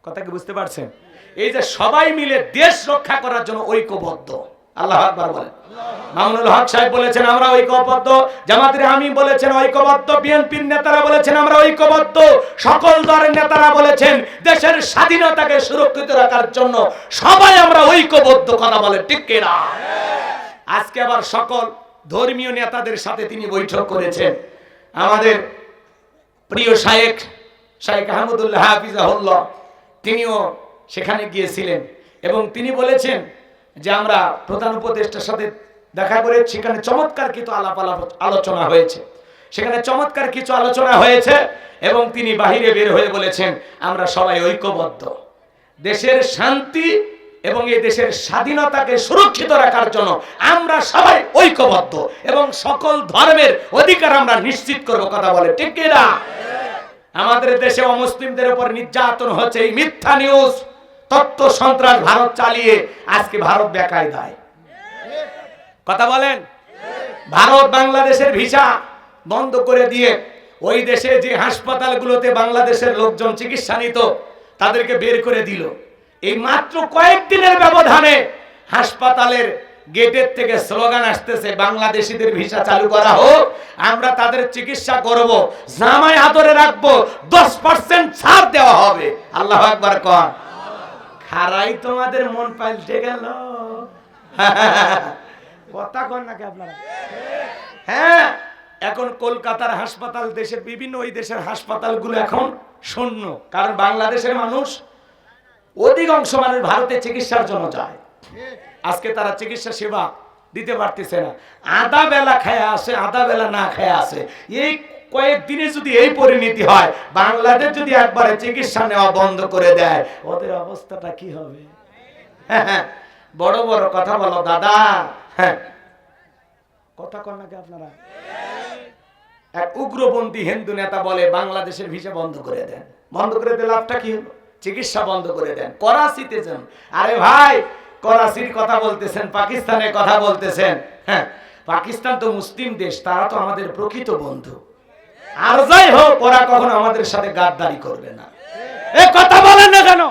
কথা কি বুঝতে পারছেন? এই যে সবাই মিলে দেশ রক্ষা করার জন্য ঐক্যবদ্ধ। আল্লাহু আকবার বলেন। মামুনুল হক সাহেব বলেছেন আমরা ঐক্যবদ্ধ, জামাতের আমিন বলেছেন ঐক্যবদ্ধ, বিএনপির নেতারা বলেছেন আমরা ঐক্যবদ্ধ, সকল দলের নেতারা বলেছেন দেশের স্বাধীনতাকে সুরক্ষিত রাখার জন্য সবাই আমরা ঐক্যবদ্ধ। কথা বলে ঠিক কিনা? আজকে আবার সকল ধর্মীয় নেতাদের সাথে তিনি বৈঠক করেছেন। আমাদের প্রিয় শায়েখ আহমদুল্লাহ হাফিজাহুল্লাহ তিনিও সেখানে গিয়েছিলেন এবং তিনি বলেছেন যে আমরা প্রধান উপদেষ্টার সাথে দেখা করে সেখানে চমৎকার কিছু আলোচনা হয়েছে, সেখানে চমৎকার কিছু আলোচনা হয়েছে এবং তিনি বাহিরে বের হয়ে বলেছেন আমরা সবাই ঐক্যবদ্ধ, দেশের শান্তি এবং এই দেশের স্বাধীনতাকে সুরক্ষিত রাখার জন্য আমরা সবাই ঐক্যবদ্ধ এবং সকল ধর্মের অধিকার আমরা নিশ্চিত করব। কথা বলে ঠিক কিনা? আমাদের দেশে অমুসলিমদের উপর নির্যাতন হচ্ছে, এই মিথ্যা নিউজ তত্ত্ব সন্ত্রাস ভারত চালিয়ে আজকে ভারত বেকায়দায়। কথা বলেন। ভারত বাংলাদেশের ভিসা বন্ধ করে দিয়ে ওই দেশে যে হাসপাতালগুলোতে বাংলাদেশের লোকজন চিকিৎসা নিত তাদেরকে বের করে দিল। এই মাত্র কয়েকদিনের ব্যবধানে হাসপাতালের গেটের থেকে স্লোগান আসতেছে বাংলাদেশিদের ভিসা চালু করা হোক, আমরা তাদের চিকিৎসা করব, জামাই আদরে রাখবো, 10% ছাড় দেওয়া হবে। আল্লাহু আকবার কর। খারাই তোমাদের মন পাল্টে গেল। কথা কন নাকি আপনারা? হ্যাঁ, এখন কলকাতার হাসপাতাল, দেশের বিভিন্ন ওই দেশের হাসপাতালগুলো এখন শূন্য, কারণ বাংলাদেশের মানুষ অধিকাংশ মানুষ ভারতে চিকিৎসার জন্য যায়। আজকে তারা চিকিৎসা সেবা দিতে পারতেছে না, আধা বেলা খায় আসে, আধা বেলা না খায় আসে। এই কয়েকদিনে যদি এই পরিণতি হয়, বাংলাদেশ যদি একবারে চিকিৎসা নেওয়া বন্ধ করে দেয়, ওদের অবস্থাটা কি হবে? বড় বড় কথা বলো দাদা। হ্যাঁ, কথা কন নাকি আপনারা? এক উগ্রপন্থী হিন্দু নেতা বলে বাংলাদেশের ভিসা বন্ধ করে দেন। বন্ধ করে দিলে লাভটা কি হলো? চিকিৎসা বন্ধ করে দেন। করাচিতে যান। আরে ভাই, করাচির কথা বলতেছেন, পাকিস্তানের কথা বলতেছেন। হ্যাঁ, পাকিস্তান তো মুসলিম দেশ, তারা তো আমাদের প্রকৃত বন্ধু। আর যাই হোক, ওরা কখনো আমাদের সাথে গাদ্দারি করবে না। এ কথা বলেন না কেন?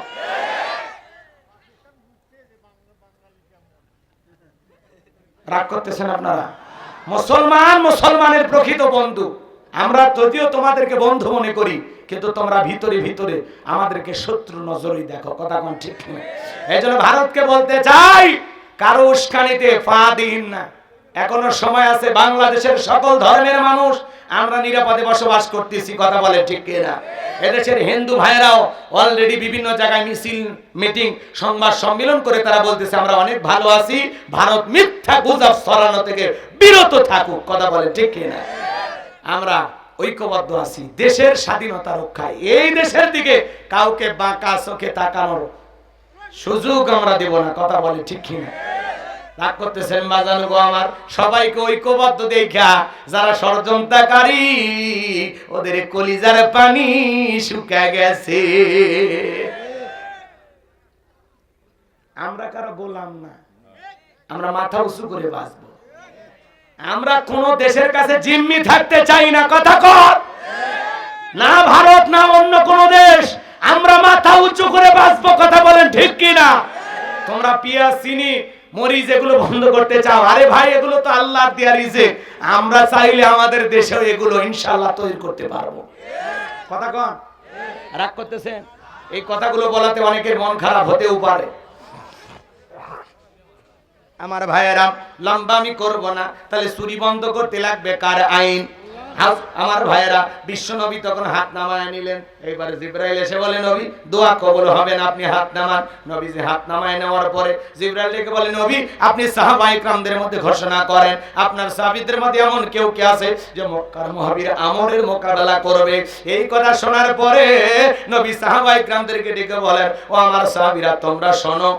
রাগ করতেছেন আপনারা? মুসলমান মুসলমানের প্রকৃত বন্ধু। আমরা যদিও তোমাদেরকে বন্ধু মনে করি, কিন্তু তোমরা ভিতরে ভিতরে আমাদেরকে শত্রু নজরেই দেখো। কথা কোন ঠিক না? এই জন্য ভারতকে বলতে চাই, কারো উস্কানিতে পা দিন না। এখনো সময় আছে। বাংলাদেশের সকল ধর্মের মানুষ আমরা নিরাপদে বসবাস করতেছি। কথা বলে ঠিক কিনা? এদেশের হিন্দু ভাইরাও অলরেডি বিভিন্ন জায়গায় মিছিল, মিটিং, সংবাদ সম্মেলন করে তারা বলতেছে আমরা অনেক ভালো আছি, ভারত মিথ্যা গুজব ছড়ানো থেকে বিরত থাকুক। কথা বলে ঠিক কিনা? আমরা ঐক্যবদ্ধ আছি দেশের স্বাধীনতা রক্ষায়। এই দেশের দিকে কাউকে বাঁকা চোখে তাকানোর সুযোগ আমরা দেব না। কথা বলে ঠিক কিনা? রাগ করতেছেন বাজানো গো আমার? সবাইকে ঐক্যবদ্ধ দেখা যারা ষড়যন্ত্রকারী, ওদের কলিজার পানি শুকা গেছে। আমরা কারো গোলাম না, আমরা মাথা উঁচু করে বাঁচবো। আমরা কোন দেশের কাছে জিম্মি থাকতে চাই না। কথা কর না? ভারত না অন্য কোন দেশ, আমরা মাথা উঁচু করে বাঁচবো। কথা বলেন ঠিক কিনা? তোমরা পেঁয়াজ, চিনি, মরিচ এগুলো বন্ধ করতে চাও। আরে ভাই, এগুলো তো আল্লাহর দেয়া রিজিক। আমরা চাইলে আমাদের দেশেও এগুলো ইনশাআল্লাহ তৈরি করতে পারবো। কথা কন? রাগ করতেছেন? এই কথাগুলো বলাতে অনেকের মন খারাপ হতেও পারে। আমার ভাইয়েরা, লম্বা আমি করব না। তাহলে চুরি বন্ধ করতে লাগবে কার আইন? আমার ভাইয়েরা, বিশ্ব নবী তখন হাত নামায় নিলেন। এইবার জিবরাইল এসে বলে, নবী দোয়া কবুল হবে না, আপনি হাত নামান। নবী যে হাত নামায় নেওয়ার পরে জিবরাইল ডেকে বলে, নবী আপনি সাহাবায়ে কিরামদের মধ্যে ঘোষণা করেন, আপনার সাহাবীদের মধ্যে এমন কেউ কে আছে যে মক্কার মুহাবির আমরের মোকাবেলা করবে? এই কথা শোনার পরে নবী সাহাবায়ে কিরামদেরকে ডেকে বলেন, ও আমার সাহাবীরা, তোমরা শোনো,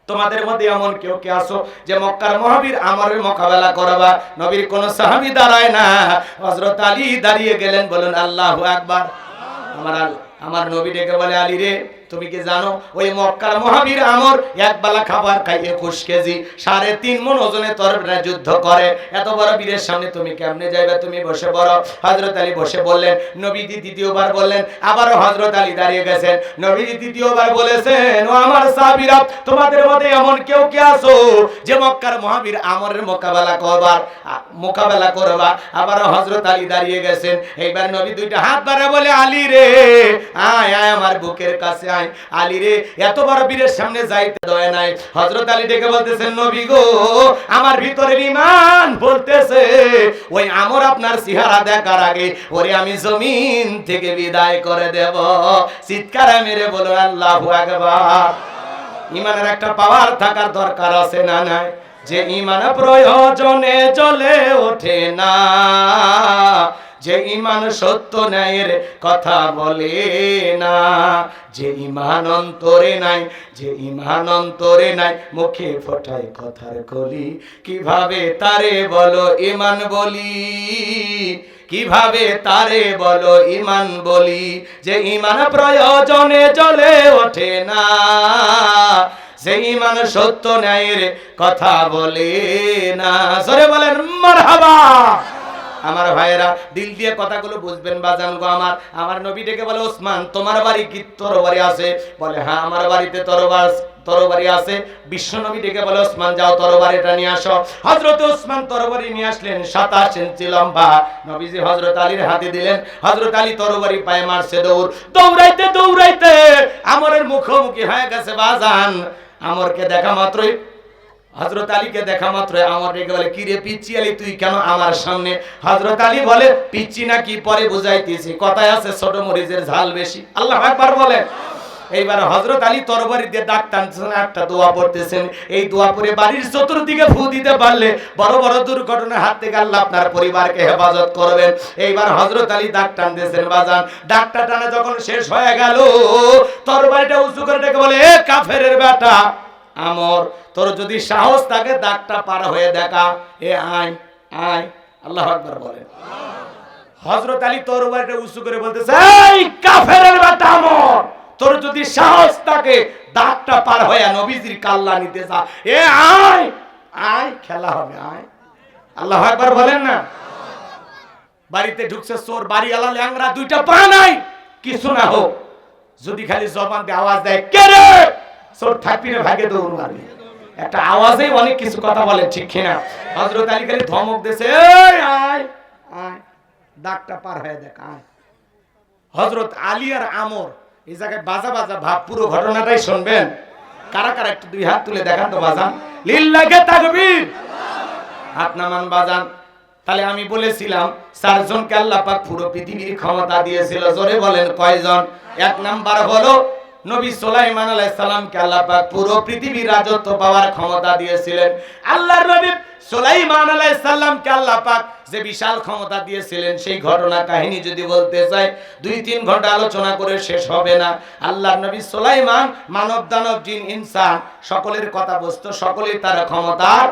তোমাদের মধ্যে এমন কেউ কে আছো যে মক্কার মুহাবির আমরের মোকাবেলা করবা? নবীর কোন সাহাবী দাঁড়ায় না, হযরত আলী দাঁড়িয়ে গেলেন। বলুন আল্লাহু আকবার। আমার নবী ডেকে বলে, আলী রে, তুমি কি জানো ওই মক্কার মুহাবির আমর এক বেলা খাবার খাই 21 কেজি 3.5 মণ ওজনে তরবারি যুদ্ধ করে। এত বড় বীরের সামনে তুমি কেমনে যাইবে? তুমি বসে পড়ো। হযরত আলী বসে বললেন। নবীজি দ্বিতীয়বার বললেন। আবারও হযরত আলী দাঁড়িয়ে গেছেন। নবীজি তৃতীয়বার বলেছেন, ও আমার সাহাবীরা, তোমাদের মধ্যে এমন কেউ কি আছো যে মক্কার মুহাবির আমরের মোকাবেলা করবা? আবারও হযরত আলী দাঁড়িয়ে গেছেন। এইবার নবী দুইটা হাত বাড়া বলে, আলী রে, আয় আয় আমার বুকের কাছে আয়। আলী রে, এত বড় বীরের সামনে যাইতে দয়া নাই। হযরত আলী ডেকে বলতেছেন, নবী গো, আমার ভিতরের ঈমান বলতেছে ওই আমর আপনার চেহারা দেখার আগে ওরে আমি জমিন থেকে বিদায় করে দেব। চিৎকার মেরে বলো আল্লাহু আকবার। ঈমানের একটা পাওয়ার থাকার দরকার আছে না নাই? যে ঈমান প্রয়োজনে জ্বলে ওঠে না, যে ঈমান সত্য ন্যায়ের কথা বলে না, যে ঈমান অন্তরে নাই, যে ঈমান অন্তরে নাই, মুখে ফোটায় কথার কলি, কিভাবে তারে বলো ঈমান বলি, কিভাবে তারে বলো ঈমান বলি? যে ঈমান প্রয়োজনে জ্বলে ওঠে না, যে ঈমান সত্য ন্যায়ের কথা বলে না। জোরে বলেন মারহাবা। আমার ভাইয়েরা, দিল দিয়ে কথাগুলো বুঝবেন বাজান গো আমার। আমার নবী ডেকে বলে, ওসমান তোমার বাড়ি কি তরবারি আছে? বলে, হ্যাঁ আমার বাড়িতে তরবারি আছে। বিশ্ব নবী ডেকে বলে, ওসমান যাও তরবারিটা নিয়ে আসো। হযরত ওসমান তরবারি নিয়ে আসলেন, 27 ইঞ্চি লম্বা। নবীজি হযরত আলীর হাতে দিলেন। হযরত আলী তরবারি পায়ে মারছে দৌড়। দৌড়াইতে দৌড়াইতে আমরের মুখোমুখি হয়ে গেছে বাজান। আমরকে দেখা মাত্রই, হযরত আলীকে দেখা মাত্র আমর ডেকে বলে, কি রে পিচ্চি আলী, তুই কেন আমার সামনে? হযরত আলী বলে, পিচ্চি না কি পরে বুঝাইতেছি, কথায় আছে ছোট মরিচের ঝাল বেশি। আল্লাহু আকবার বলেন। এইবার হযরত আলী তরবারি দিয়ে দাগ টানছেন, একটা দোয়া পড়তেছেন। এই দোয়া পড়ে বাড়ির চতুর্দিকে ফু দিতে পারলে বড় বড় দুর্ঘটনার হাত থেকে আল্লাহ আপনার পরিবারকে হেফাজত করবেন। এইবার হযরত আলী দাগ টানতেছেন বাজান। দাগটা টানা যখন শেষ হয়ে গেল, তরবারিটা উঁচু করে ডেকে বলে, এ কাফেরের বেটা আমর, তোর যদি সাহস থাকে দাগটা পার হয়ে দেখা, এ আয় আয়। আল্লাহু আকবার বলেন। হযরত আলী তরবারিটা উঁচু করে বলতেছে, এই কাফেরের বেটা আমর, তোর যদি সাহস থাকে দাগটা পার হয়ে নবীজির কাল্লা নিতে যা, এ আয় আয়, খেলা হবে, আয়। আল্লাহু আকবার বলেন না? বাড়িতে ঢুকছে চোর, বাড়িওয়ালা ল্যাংরা, দুইটা পা নাই, কিছু না হোক, যদি খালি জবান দিয়ে আওয়াজ দেয়, কে রে, চোর থাকবি না, ভাগে দৌড় মারবি। একটা আওয়াজেই অনেক কিছু কথা বলে, ঠিক কিনা? হযরত আলী খালি ধমক দিয়েছে, এই আয় আয়, দাগটা পার হয়ে দেখ, আয়। হযরত আলী আর আমর এই জায়গায় বাজা বাজা ভাব, পুরো ঘটনাটাই শুনবেন। কারা কারা একটু দুই হাত তুলে দেখান তো বাজান, লিল্লাহি তাকবীর, হাত নামান বাজান। তাহলে আমি বলেছিলাম চারজনকে আল্লাহ পাক পুরো পৃথিবীর ক্ষমতা দিয়েছিল, জোরে বলেন কয়জন? এক নাম্বার হলো নবী সুলাইমান আলাইহিস সালামকে আল্লাহ পাক পুরো পৃথিবীর রাজত্ব পাওয়ার ক্ষমতা দিয়েছিলেন। আল্লাহর নবী সুলাইমান আলাইহিস সালামকে আল্লাহ পাক যে বিশাল ক্ষমতা দিয়েছিলেন, সেই ঘটনা কাহিনী যদি বলতে চাই 2-3 ঘন্টা আলোচনা করে শেষ হবে না। আল্লাহর নবী সুলাইমান মানব দানব জিন ইনসান সকলের কথা বুঝতো, সকলেই তার ক্ষমতার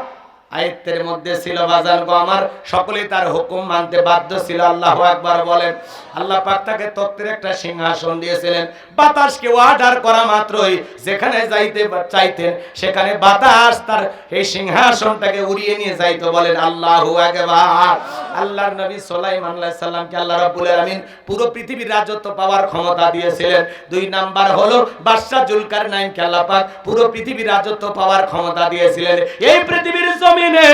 আয়ত্তের মধ্যে ছিল। বাজান গো আমার, সকলেই তার হুকুম মানতে বাধ্য ছিল। আল্লাহু আকবার বলেন। আল্লাহ পাক তাকে তত্ত্বের একটা সিংহাসন দিয়েছিলেন। বাতাসকে অর্ডার করা মাত্রই যেখানে যাইতে চাইতেন সেখানে বাতাস তার এই সিংহাসনটাকে উড়িয়ে নিয়ে যাইতো। বলেন আল্লাহু আকবার। আল্লাহর নবী সুলাইমান আলাইহিস সালামকে আল্লাহ রাব্বুল আলামিন পুরো পৃথিবীর রাজত্ব পাওয়ার ক্ষমতা দিয়েছিলেন। 2 নাম্বার হলো বাদশা জুলকারনাইনকে আল্লাহ পাক পুরো পৃথিবীর রাজত্ব পাওয়ার ক্ষমতা দিয়েছিলেন। এই পৃথিবীর জমিনে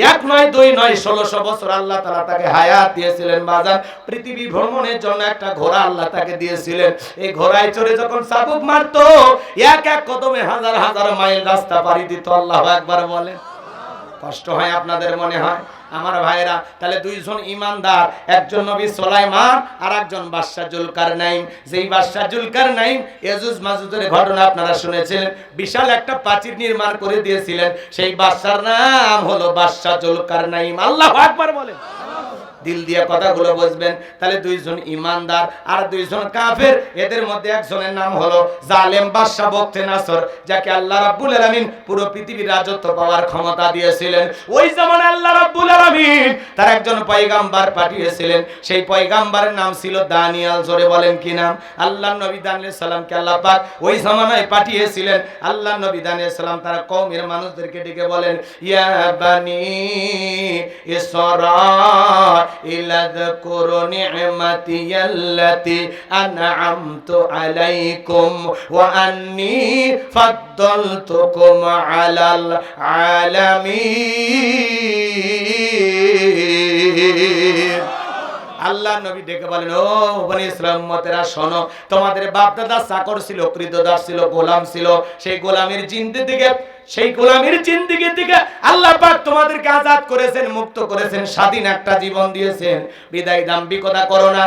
1 নয় 2 নয় 1600 বছর আল্লাহ তাআলা তাকে হায়াত দিয়েছিলেন। বাজান পৃথিবী ভ্রমণের জন্য একটা ঘোড়া আল্লাহ তাকে দিয়েছিলেন। এই ঘোড়ায় চড়ে যখন চাবুক মারতো, এক এক কদমে হাজার হাজার মাইল রাস্তা পাড়ি দিত। আল্লাহু আকবার বলেন। কষ্ট হয় আপনাদের মনে হয় আমার ভাইরা? তাহলে 2 জন ইমানদার, একজন নবী সুলাইমান আর একজন বাদশা জুলকারনাইন। যেই বাদশা জুলকারনাইন ইয়াজুজ মাজুজের ঘটনা আপনারা শুনেছিলেন, বিশাল একটা প্রাচীর নির্মাণ করে দিয়েছিলেন। সেই বাদশার নাম হলো বাদশা জুলকারনাইন। আল্লাহু আকবার বলেন। দিল দিয়ে কথাগুলো বুঝবেন। তাহলে 2 জন ইমানদার আর 2 জন কাফের, এদের মধ্যে একজনের নাম হলো জালেম বাদশা বখতে নাসর, যাকে আল্লাহ রাব্বুল আলামিন পুরো পৃথিবীর রাজত্ব পাওয়ার ক্ষমতা দিয়েছিলেন। ওই জামানায় আল্লাহ রাব্বুল আলামিন তার একজন পয়গাম্বর পাঠিয়েছিলেন। সেই পয়গাম্বরের নাম ছিল দানিয়েল। জোরে বলেন কি নাম? আল্লাহর নবী দানিয়েল সালামকে আল্লাহ পাক ওই জামানায় পাঠিয়েছিলেন। আল্লাহর নবী দানিয়েল সালাম তার কওমের মানুষদেরকে ডেকে বলেন, ইয়া বানি ইসরা ইলাযকুরু নি'মাতিয়াল্লাতী আন'আমতু আলাইকুম ওয়া আন্নী ফাদ্দালতুকুম আলাল আলামিন। আল্লাহ নবী ডেকে বলেন, ও বনি ইসরাইল উম্মতেরা শোনো, তোমাদের বাপ দাদা চাকর ছিল, কৃতদাস ছিল, গোলাম ছিল। সেই গোলামের জিন্দেগি থেকে আল্লাহ পাক তোমাদেরকে আজাদ করেছেন, মুক্ত করেছেন, স্বাধীন একটা জীবন দিয়েছেন। বিদায় দাম্ভিকতা করো না,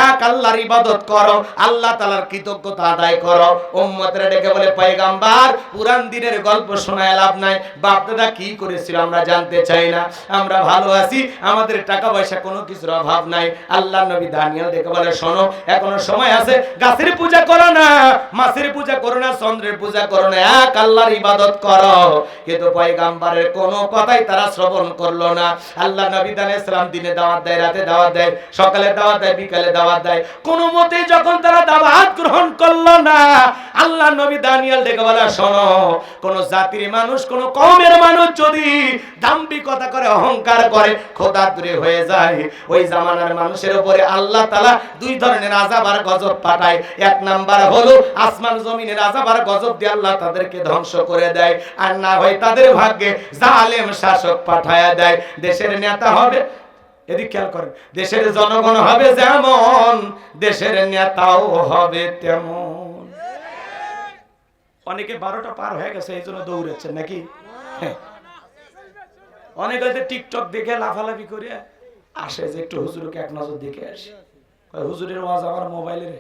এক আল্লাহর ইবাদত করো, আল্লাহ তাআলার কৃতজ্ঞতা আদায় করো। উম্মতরা ডেকে বলে, পয়গম্বর পুরান দিনের গল্প শোনায় লাভ নাই, বাপ দাদা কি করেছিল আমরা জানতে চাই না, আমরা ভালো আছি, আমাদের টাকা পয়সা কোনো কিছুর অভাব নাই। আল্লাহ নবী দানিয়েল ডেকে বলে, শোনো এখনো সময় আছে, গাছের পূজা করো না, মাছের পূজা করো না, চন্দ্রের পূজা করো না, এক আল্লাহর ইবাদত করো। কিন্তু পয়গম্বরের কোনো কথাই তারা শ্রবণ করলো না। আল্লাহ নবী দানিয়েল সালাম দিনে দাওয়াত দেয়, রাতে দাওয়াত দেয়, সকালে দাওয়াত দেয়, বিকালে দাওয়াত দেয়, কোনো মতে যখন তারা দাওয়াত গ্রহণ করলো না, আল্লাহ নবী দানিয়েল ডেকে বলে, শোনো কোন জাতির মানুষ, কোন কওমের মানুষ যদি দাম্ভিকতা করে, অহংকার করে, খোদাতুরে হয়ে যায়, ওই জামানার মানুষের উপরে আল্লাহ তাআলা 2 ধরনের আযাব আর গজব পাঠায়। 1 নাম্বার হলো আসমান জমিনের আযাব আর গজব দিয়ে আল্লাহ তাদেরকে ধ্বংস করে দেয়, আর না হয় তাদের ভাগ্যে জালেম শাসক পাঠায়া দেয়। দেশের নেতা হবে, এদিকে খেয়াল করেন, দেশের জনগণ হবে যেমন, দেশের নেতাও হবে তেমন। অনেকে 12টা পার হয়ে গেছে, এই জন্য দৌড়াচ্ছেন নাকি? অনেকে টিকটক দেখে লাফালাফি করে আসে যে একটু হুজুরকে এক নজর দেখে আসে। হুজুরের ওয়াজ আমার মোবাইলে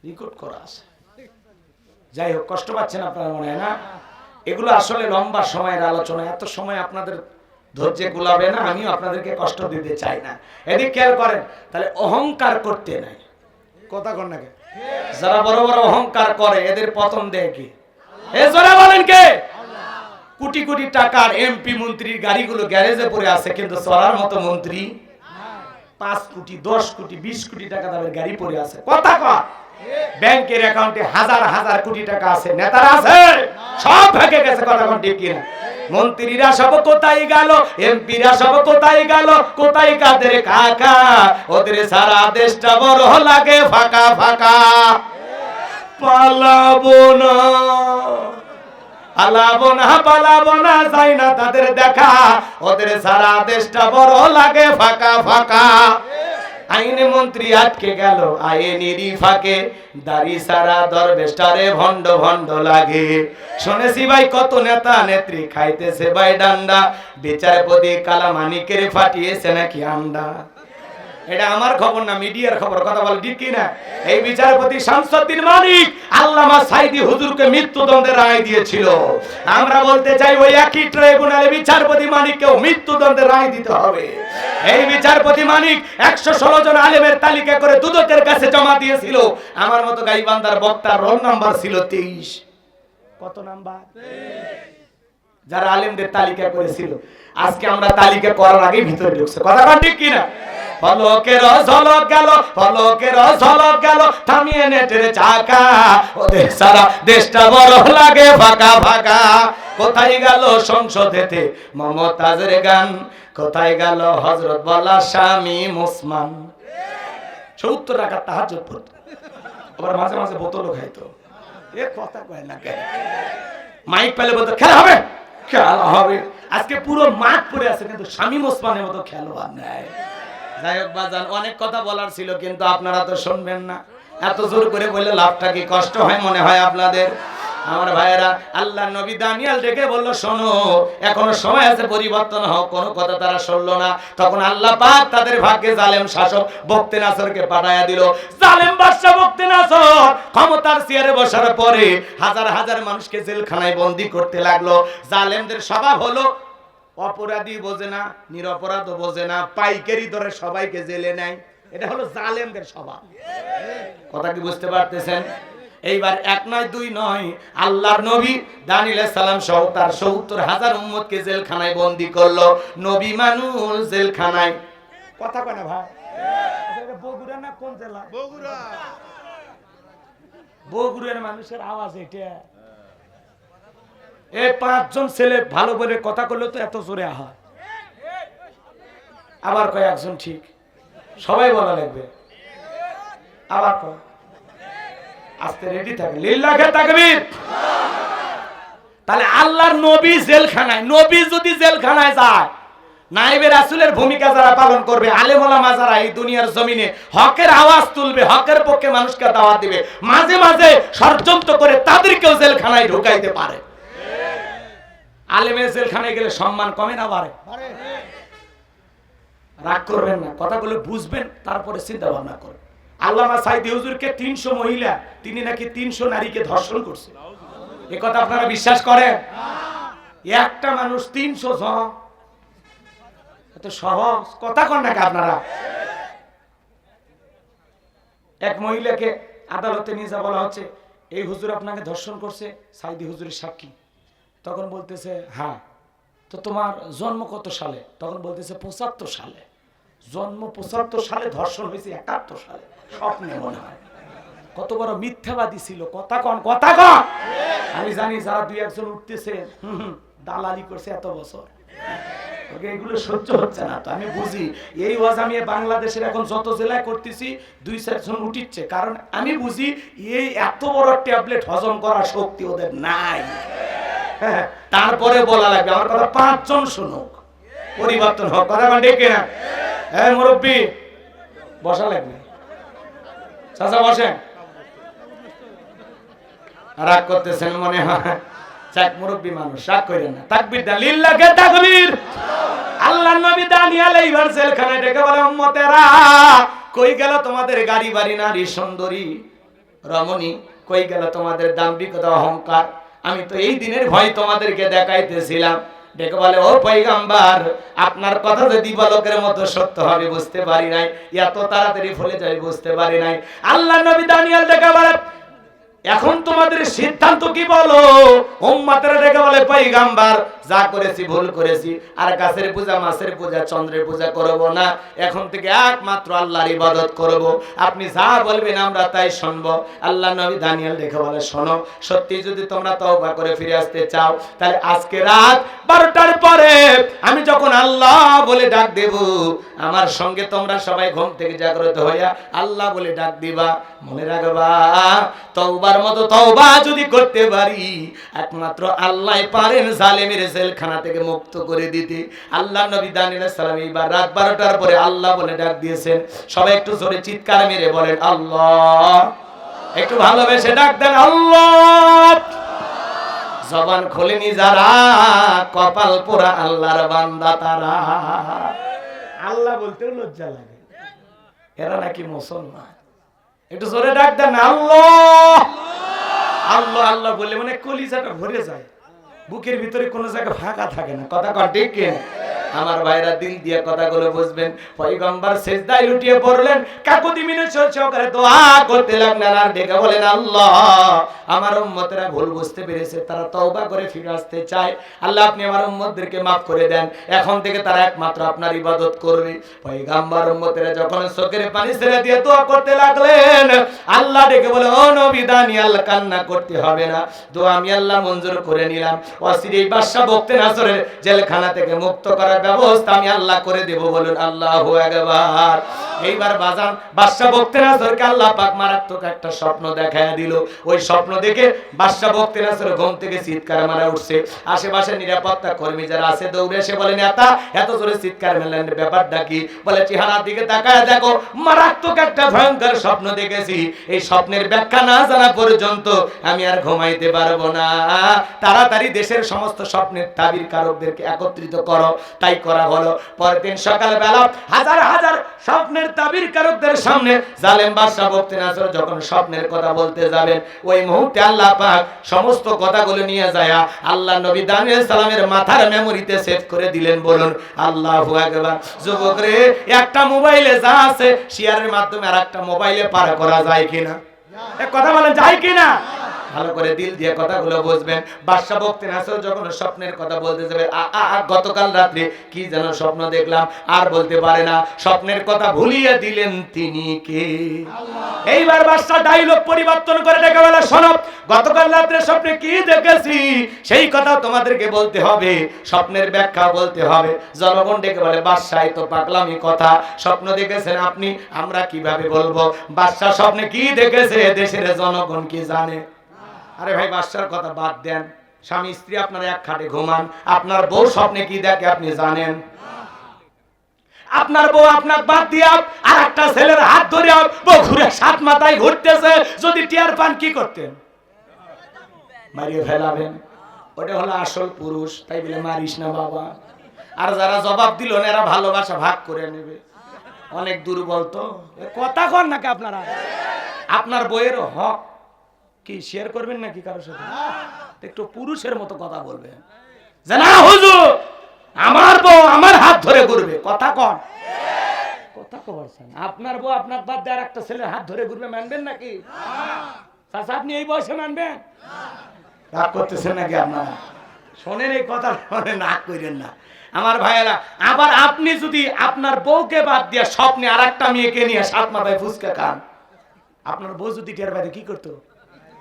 রেকর্ড করা আছে। যাই হোক, কষ্ট পাচ্ছেন আপনারা মনে হয় না? এগুলো আসলে লম্বা সময়ের আলোচনা, এত সময় আপনাদের ধৈর্য কুলাবে না, আমিও আপনাদেরকে কষ্ট দিতে চাই না। এদিক খেয়াল করেন, তাহলে অহংকার করতে নাই, কথা কর নাকি? যারা বড় বড় অহংকার করে এদের পতন দেয় কি? এ যারা বলেন কে? কোটি কোটি টাকার এমপি মন্ত্রীর গাড়িগুলো গ্যারেজে পড়ে আছে, কিন্তু চলার মতো মন্ত্রী 5 কোটি 10 কোটি 20 কোটি টাকা দামের গাড়ি পড়ে আছে, কথা কর। ব্যাংকের অ্যাকাউন্টে হাজার হাজার কোটি টাকা আছে, নেতারা আছে, সব ভেঙে গেছে, কথা কোন ঠিক কিনা? মন্ত্রীরা সব কোথায় গেল, এমপিরা সব কোথায় গেল, কোথায় কাদের কাকা, ওদের সারা দেশটা বড় লাগে ফাঁকা ফাঁকা। পালাবো না পালাবো না পালাবো না, যাই না তাদের দেখা, ওদের সারা দেশটা বড় লাগে ফাঁকা ফাঁকা। আইনে মন্ত্রী আটকে গেল আইনেরই ফাঁকে, দাড়ি সারা দরবেশটারে ভণ্ড ভণ্ড লাগে। শুনেছি ভাই কত নেতা নেত্রী খাইতেছে ভাই ডান্ডা, বিচারপতি কালামানিকের ফাটিয়েছে নাকি আন্ডা। এটা আমার খবর না, মিডিয়ার খবর, কথা বল ঠিক কিনা। এই বিচারপতি শামসুদ্দিন মানিক আল্লামা সাইদি হুজুরকে মৃত্যুদণ্ডের রায় দিয়েছিল। আমরা বলতে চাই ওই একই ট্রাইব্যুনালে বিচারপতি মানিককেও মৃত্যুদণ্ডের রায় দিতে হবে। এই বিচারপতি মানিক 116 জন আলেমের তালিকা করে দুদকের কাছে জমা দিয়েছিল। আমার মতো গাইবান্দার বক্তার রোল নাম্বার ছিল 23। কত নাম্বার? যারা আলেমদের তালিকা করেছিল। আজকে আমরা তালিকা করার আগে ভিতরে ঢুকছে, কথা বল ঠিক কিনা। ফলকের ঝলক গেল, ফলকের ঝলক গেল, থামিয়ে নেটের চাকা, ওদের সারা দেশটা বড় লাগে ফাঁকা ফাঁকা। কোথায় গেল সংসদেতে মমতাজের গান, কোথায় গেল হযরত বলা স্বামী মুসমান। 70 টাকা তাহাজ্জুদ পড়তো, আবার মাঝে মাঝে বোতলও খাইতো। এ কথা কয় না কেন? মাইক পেলে বলতো খেলা হবে খেলা হবে। আজকে পুরো মাঠ পড়ে আছে, কিন্তু শামীম ওসমানের মতো খেলোয়াড় নাই। যাই হোক বাজান, অনেক কথা বলার ছিল, কিন্তু আপনারা তো শুনবেন না। এত জোর করে বললে লাভটা কি? কষ্ট হয় মনে হয় আপনাদের। আমার ভাইয়েরা, আল্লাহ নবী দানিয়েল ডেকে বলল শোনো, এখনো সময় আছে, পরিবর্তন হোক। কোনো কথা তারা শুনলো না। তখন আল্লাহ পাক তাদের ভাগ্যে জালেম শাসক বক্তে নাসরকে পাঠায়া দিল। জালেম বাদশা বক্তে নাসর ক্ষমতার চেয়ারে বসার পরে হাজার হাজার মানুষকে জেলখানায় বন্দী করতে লাগলো। জালেমদের স্বভাব হলো অপরাধী বোঝে না, নিরপরাধ বোঝে না, পাইকারি ধরে সবাইকে জেলে নেয়। এটা হলো জালেমদের স্বভাব। কথা কি বুঝতে পারতেছেন? এইবার 1 নয় 2 নয়, আল্লাহর নবী দানিয়েল আলাইহিস সালাম সহ তার 70,000 উম্মতকে জেলখানায় বন্দী করলো। নবী মানুষ জেলখানায়। কথা কয় না ভাই? এটা বগুড়া না কোন জেলা? বগুড়া। বগুড়ার মানুষের আওয়াজ এটা। এই 5 জন ছেলে ভালো করে কথা করলে তো এত জোরে হয়। আবার কয় একজন ঠিক, সবাই বলা লাগবে। আবার কয় আস্তে রেডি থাকে। লিল্লাহে তাকবীর। তাহলে আল্লাহর নবী জেলখানায়, নবী যদি জেলখানায় যায়, নায়েবে রাসূলের ভূমিকা যারা পালন করবে, আলেম ওলামা যারা এই দুনিয়ার জমিনে হকের আওয়াজ তুলবে, হকের পক্ষে মানুষকে দাওয়াত দিবে, মাঝে মাঝে ষড়যন্ত্র করে তাদেরকেও জেলখানায় ঢুকাইতে পারে। আলেমের জেলখানায় গেলে সম্মান কমে না বাড়ে? রাগ করবেন না, কথাগুলো বুঝবেন, তারপরে চিন্তা ভাবনা করবেন। আল্লামা সাইদি হুজুরকে 300 মহিলা, তিনি নাকি 300 নারীকে ধর্ষণ করছে। এ কথা আপনারা বিশ্বাস করেন? একটা মানুষ 300 জন, এত সহজ কথা কন নাকি আপনারা? এক মহিলাকে আদালতে নিয়ে যা বলা হচ্ছে, এই হুজুর আপনাকে ধর্ষণ করছে, সাইদি হুজুরের সাক্ষী। তখন বলতেছে হ্যাঁ। তো তোমার জন্ম কত সালে? তখন বলতেছে 75 সালে। জন্ম 75 সালে, ধর্ষণ হয়েছে 71 সালে। স্বপ্নে মনে হয়। কত বড় মিথ্যাবাদী ছিল। কথা কন, কথা কন। আমি জানি যারা 2-1 জন উঠতেছে দালালি করছে এত বছর, ওকে এগুলো সহ্য হচ্ছে না। তো আমি বুঝি এই ওয়াজ আমি বাংলাদেশের এখন যত জেলায় করতেছি 2-4 জন উঠিচ্ছে, কারণ আমি বুঝি এই এত বড় ট্যাবলেট হজম করার শক্তি ওদের নাই। তারপরে বলা লাগবে আমার কথা 5 জন শুনুক, পরিবর্তন হোক। কথা মানে ডেকে না। হ্যাঁ মুরব্বী বসা লাগবে, চাচা বসেন। রাগ করতেছেন মনে হয়? চাক মুরব্বী মানুষ, রাগ করেন না। তাকবীর দেন, লিল্লাহে তাকবীর। আল্লাহর নবী দানিয়েল এইবার জেলখানায় ডেকে বলে উম্মতেরা, কই গেল তোমাদের গাড়ি বাড়ি নারী সুন্দরী রমণী, কই গেল তোমাদের দাম্ভিকতা অহংকার? আমি তো এই দিনের ভয় তোমাদেরকে দেখাইতেছিলাম। ডেকে বলে ও পয়গম্বর, আপনার কথা যে দিবালোকের মতো সত্য হবে বুঝতে পারি নাই, এত তাড়াতাড়ি ভুলে যাই বুঝতে পারি নাই। আল্লাহর নবী দানিয়েল ডেকে বলে এখন তোমাদের সিদ্ধান্ত কি বলো? উম্মতেরা ডেকে বলে পয়গম্বর যা করেছি ভুল করেছি, আর গাছের পূজা, মাছের পূজা, চন্দ্রের পূজা করব না, এখন থেকে একমাত্র আল্লাহর ইবাদত করব, আপনি যা বলবেন আমরা তাই শুনব। আল্লাহ নবী দানিয়েল ডেকে বলে শোনো, সত্যি যদি তোমরা তওবা করে ফিরে আসতে চাও, তাহলে আজকে রাত 12টার পরে আমি যখন আল্লাহ বলে ডাক দেব, আমার সঙ্গে তোমরা সবাই ঘুম থেকে জাগ্রত হইয়া আল্লাহ বলে ডাক দিবা। মনে রাখবা, তওবার মতো তওবা যদি করতে পারি, একমাত্র আল্লাহই পারেন জালেমের জেলখানা থেকে মুক্ত করে দিতে। আল্লাহ নবী দানিয়েল আলাইহিস সালাম এইবার রাত 12টার পরে আল্লাহ বলে ডাক দিয়েছেন। সবাই একটু জোরে চিৎকার মেরে বলেন আল্লাহ। একটু ভালোবেসে ডাক দেন আল্লাহ। জবান খোলেনি যারা, কপাল পোড়া আল্লাহর বান্দা তারা। আল্লাহ বলতেও লজ্জা লাগে, এরা নাকি মুসলমান। একটু জোরে ডাক দেন আল্লাহ। আল্লাহ আল্লাহ বলে মানে কলিজাটা ভরে যায়, বুকের ভিতরে কোনো জায়গা ফাঁকা থাকে না। কথা কন ঠিক কি? আমার ভাইরা দিল দিয়ে কথাগুলো বুঝবেন। পয়গম্বর সিজদায় লুটিয়ে পড়লেন, কাকুতি মিনতি সহকারে দোয়া করতে লাগলেন আর ডেকে বলেন আল্লাহ, আমার উম্মতেরা ভুল বুঝতে পেরেছে, তারা তওবা করে ফিরে আসতে চায়, আল্লাহ আপনি আমার উম্মতদেরকে maaf করে দেন, এখন থেকে তারা একমাত্র আপনার ইবাদত করবে। পয়গম্বর উম্মতেরা যখন চোখের পানি ছেড়ে দিয়ে দোয়া করতে লাগলেন, আল্লাহ ডেকে বলে ও নবী দানিয়েল কান্না করতে হবে না, দোয়া আমি আল্লাহ মঞ্জুর করে নিলাম। অচিরেই বাদশা বখতিয়ানজরের জেলখানা থেকে মুক্ত করার ব্যবস্থা আমি আল্লাহ করে দেব। বলুন আল্লাহু আকবার। এইবার বাজান বাদশা বখতিয়ানজরকে আল্লাহ পাক মারাত্মক একটা স্বপ্ন দেখায় দিল। ওই স্বপ্ন দেখে বাদশা বখতিয়ানজর ঘুম থেকে চিৎকার মারা উঠছে। আশেপাশে নিরাপত্তা কর্মী যারা আছে দৌড়ে এসে বলে নেতা এত জোরে চিৎকার মারলেন, ব্যাপারটা কি? বলে চেহারার দিকে তাকায় দেখো, মারাত্মক একটা ভয়ঙ্কর স্বপ্ন দেখেছি, এই স্বপ্নের ব্যাখ্যা না জানা পর্যন্ত আমি আর ঘুমাইতে পারবো না, তাড়াতাড়ি দেশের সমস্ত স্বপ্নের তাবির কারকদেরকে একত্রিত করো। তাই করা হলো। পরের দিন সকালবেলা হাজার হাজার স্বপ্নের তাবির কারকদের সামনে জালেম বাদশা বখতিয়ানজর যখন স্বপ্নের কথা বলতে যাবেন, ওই মুহূর্তে আল্লাহ পাক সমস্ত কথাগুলো নিয়ে যায় আল্লাহ নবী দানিয়েল সালামের মাথার মেমোরিতে সেভ করে দিলেন। বলুন আল্লাহু আকবার। যুবক রে, একটা মোবাইলে যা আছে শেয়ারের মাধ্যমে আরেকটা মোবাইলে পার করা যায় কিনা? এক কথা বলেন, যায় কিনা? ভালো করে দিল দিয়ে কথাগুলো বুঝবেন। বাদশা বখতিয়ানজর যখন স্বপ্নের কথা বলতে যাবে, গতকাল রাত্রে কি যেন স্বপ্ন দেখলাম, আর বলতে পারে না, স্বপ্নের কথা ভুলিয়ে দিলেন তিনি কে? এইবার বাদশা ডায়লগ পরিবর্তন করে ডেকে বলে শোনো, গতকাল রাত্রে স্বপ্নে কি দেখেছি সেই কথা তোমাদেরকে বলতে হবে, স্বপ্নের ব্যাখ্যা বলতে হবে। জনগণ ডেকে বলে বাদশা এই তো পাগলামি কথা, স্বপ্ন দেখেছেন আপনি, আমরা কিভাবে বলবো? বাদশা স্বপ্নে কি দেখেছে দেশের জনগণ কি জানে? আরে ভাই বাদশার কথা বাদ দেন, স্বামী স্ত্রী আপনারা এক খাটে ঘুমান, আপনার বউ স্বপ্নে কি দেখে আপনি জানেন? আপনার বউ আপনার বাদ দিয়া আর একটা ছেলের হাত ধরে বউ ঘুরে সাত মাথায় ঘুরতেছে, যদি টিয়ার পান কি করতেন? মারিয়ে ফেলাবেন। ওটা হলো আসল পুরুষ, তাই বলে মারিস না বাবা। আর যারা জবাব দিল না এরা ভালোবাসা ভাগ করে নেবে, অনেক দুর্বল তো। কথা কন নাকি আপনারা? আপনার বইয়ের হক কি শেয়ার করবেন নাকি কারোর সাথে? একটু পুরুষের মতো কথা বলবেন, যে না হুজুর আমার বউ আমার হাত ধরে ঘুরবে। কথা কন, কথা বলছেন। আপনার বউ আপনার বাদ দিয়ে আর একটা ছেলের হাত ধরে ঘুরবে, মানবেন নাকি? চাচা আপনি এই বয়সে মানবেন? রাগ করতেছেন নাকি আপনারা? শোনেন এই কথা, শোনেন, রাগ করেন না আমার ভাইয়েরা। আবার আপনি যদি আপনার বউকে বাদ দিয়ে স্বপ্নে আর একটা মেয়েকে নিয়ে সাত মাথায় ফুচকা খান, আপনার বউ যদি টের বাইরে কি করতো?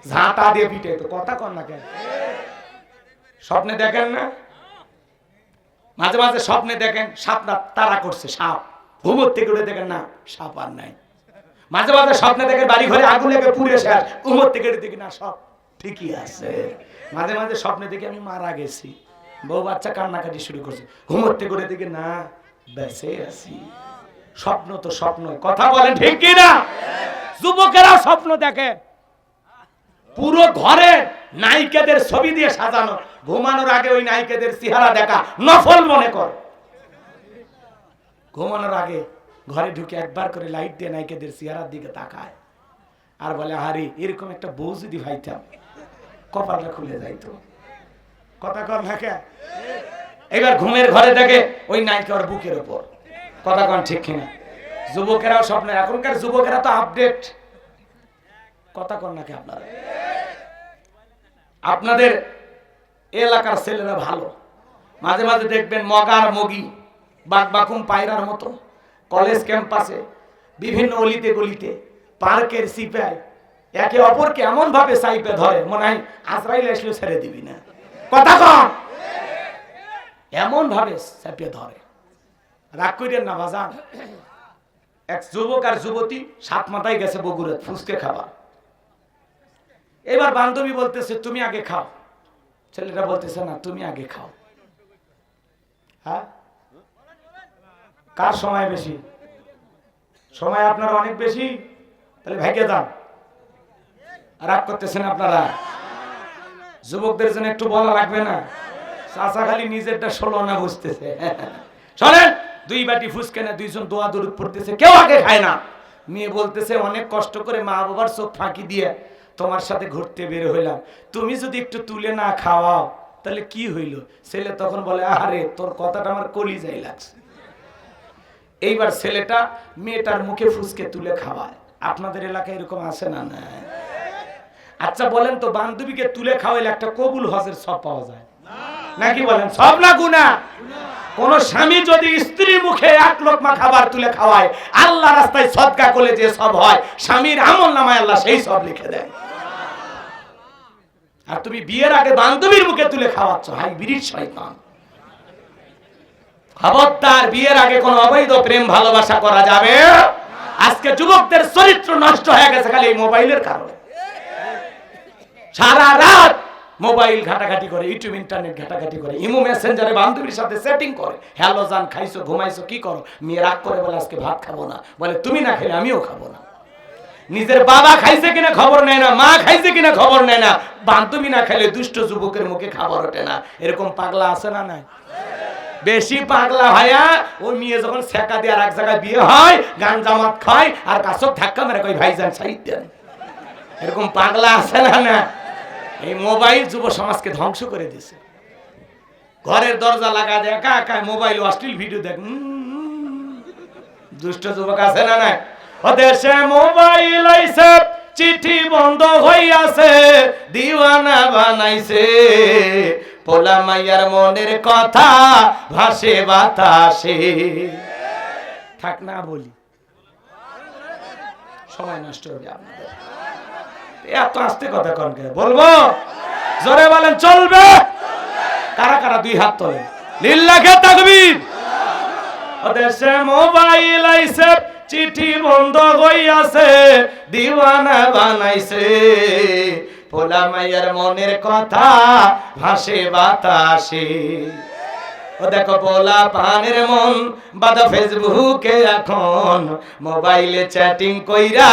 ঝাঁটা দিয়ে পিটে তো। কথা কন না কেন? স্বপ্নে দেখেন না, মাঝে মাঝে স্বপ্নে দেখেন সাপটা তাড়া করছে, সাপ ঘুমোর থেকে উঠে দেখেন না সাপ আর নাই। মাঝে মাঝে স্বপ্নে দেখেন বাড়ি ঘরে আগুন লেগে পুড়ে শেষ, ঘুমোর থেকে দেখি না সব ঠিকই আছে। মাঝে মাঝে স্বপ্নে দেখি আমি মারা গেছি, বউ বাচ্চা কান্নাকাটি শুরু করছে, ঘুমোর থেকে উঠে দেখি না বেঁচে আছি। স্বপ্ন তো স্বপ্ন, কথা বলেন ঠিক কি না? যুবকেরা স্বপ্ন দেখে পুরো ঘরে নায়িকাদের ছবি দিয়ে সাজানো, ঘুমানোর আগে ওই নায়িকাদের চেহারা দেখা নফল মনে কর। ঘুমানোর আগে ঘরে ঢুকে একবার করে লাইট দিয়ে নায়িকাদের চেহারার দিকে তাকায় আর বলে আরে এরকম একটা বউ যদি ভাইতাম কপালটা খুলে যাইতো। কথা কর না কে? এবার ঘুমের ঘরে দেখে ওই নায়িকা ওর বুকের উপর। কথা কন ঠিক কিনা? যুবকেরাও স্বপ্নে, এখনকার যুবকেরা তো আপডেট, কথা কন নাকি আপনারা? আপনাদের এলাকার ছেলেরা ভালো, মাঝে মাঝে দেখবেন মগার মগি বাকবাকুম পায়রার মতো কলেজ ক্যাম্পাসে বিভিন্ন অলিতে গলিতে পার্কের সিপাই একে অপরকে এমন ভাবে সাইপে ধরে মনে হয় আজরাইল এসে ছেড়ে দিবি না। কথা কম, এমন ভাবে চাপিয়ে ধরে। রাগ করেন না বাজান, এক যুবক আর যুবতী সাত মাথায় গেছে বগুড়া ফুসকে খাবার। এবার বান্ধবী বলতেছে তুমি আগে খাও, ছেলেটা বলতেছে না তুমি আগে খাও। হ্যাঁ, কার সময় বেশি? সময় আপনার অনেক বেশি, তাহলে ভেগে যান। রাগ করতেছেন আপনারা? যুবকদের জন্য একটু বলা লাগবে না? চাচা খালি নিজেরটা ষোলো না বুঝতেছে। শোনেন, দুই বাটি ফুসকে না দুইজন দোয়া দরুদ পড়তেছে, কেউ আগে খায় না। মেয়ে বলতেছে অনেক কষ্ট করে মা বাবার চোখ ফাঁকি দিয়ে তোমার সাথে ঘুরতে বের হইলাম, তুমি যদি একটু তুলে না খাওয়াও তাহলে কি হইল? ছেলে তখন বলে আরে তোর কথাটা আমার কলিজায় লাগছে। এইবার ছেলেটা মেয়েটার মুখে ফুসকে তুলে খাওয়ায়। আপনাদের এলাকায় এরকম আছে না? না। আচ্ছা বলেন তো, বান্ধবীকে তুলে খাওয়াইলে একটা কবুল হজের সব পাওয়া যায় নাকি? বলেন সব না গুনাহ? কোন স্বামী যদি স্ত্রী মুখে এক লোকমা খাবার তুলে খাওয়ায়, আল্লাহ রাস্তায় সদকা করলে যে সব হয়, স্বামীর আমল নামায় আল্লাহ সেই সব লিখে দেয়। আর তুমি বিয়ের আগে বান্ধবীর মুখে তুলে খাওয়াচ্ছ, হাই বিরিট শয়তান। খবরদার, বিয়ের আগে কোন অবৈধ প্রেম ভালোবাসা করা যাবে। আজকে যুবকদের চরিত্র নষ্ট হয়ে গেছে খালি এই মোবাইলের কারণে। সারা রাত মোবাইল ঘাটাঘাটি করে, ইউটিউব ইন্টারনেট ঘাটাঘাটি করে, ইমো মেসেঞ্জারে বান্ধবীর সাথে সেটিং করে। হ্যালো জান, খাইছো ঘুমাইছো কি করো? মেয়ে রাগ করে বলে আজকে ভাত খাবো না, বলে তুমি না খেলে আমিও খাবো না। নিজের বাবা খাইছে কিনা খবর নেয় না, মা খাইছে কিনা খবর নেয় না। বান্ধবী না খেলে দুষ্ট যুবকের মুখে খাবার ওঠে না। এরকম পাগলা আছে না? নাই? বেশি পাগলা ভাইয়া ওই মেয়ে যখন ছেকা দিয়ে আর এক জায়গায় বিয়ে হয়, গান জামাত খায় আর কাছক ধাক্কা মেরে কই ভাইজান সাইড দেন। এরকম পাগলা আছে না? না। এই মোবাইল যুব সমাজকে ধ্বংস করে দিয়েছে। ঘরের দরজা লাগা দেয় একা একা মোবাইল অশ্লীল ভিডিও দেখ। দুষ্ট যুবক আছে না? না। দেশে মোবাইল আইছে, চিঠি বন্ধ হইয়াছে, দিওয়ানা বানাইছে, পোলা মাইয়ার মনের কথা ভাসে বাতাসে। থাক না বলি, সময় নষ্ট হবে আপনাদের। এত আস্তে কথা কন কে? বলবো জোরে বলেন চলবে? কারা কারা দুই হাত তোলেন? লিল্লাহে তাকবীর। দেশে মোবাইল আইছে, চিঠি বন্ধ হইয়াছে, দিওয়ানা বানাইছে, পোলা মাইয়ার মনের কথা ভাসে বাতাসে। ও দেখো পোলা পানের মন বাদা ফেসবুকে এখন, মোবাইলে চ্যাটিং কইরা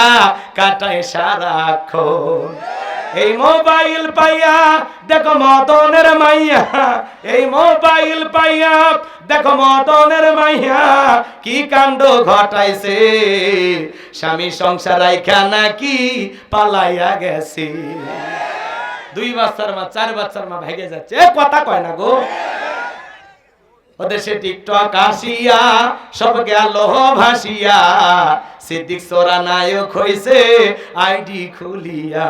কাটায় সারাক্ষণ। এই মোবাইল পাইয়া দেখো মদনের মাইয়া, এই মোবাইল পাইয়া দেখো মদনের মাইয়া কি কাণ্ড ঘটাইছে, স্বামী সংসার রাইখা নাকি পালাইয়া গেছে। 2 বাচ্চার মা 4 বাচ্চার মা ভেগে যাচ্ছে, কথা কয় না গো। ওদেশে টিকটক আসিয়া সব গেল ভাসিয়া, সিদ্দিক সোরা নায়ক হইছে আইডি খুলিয়া।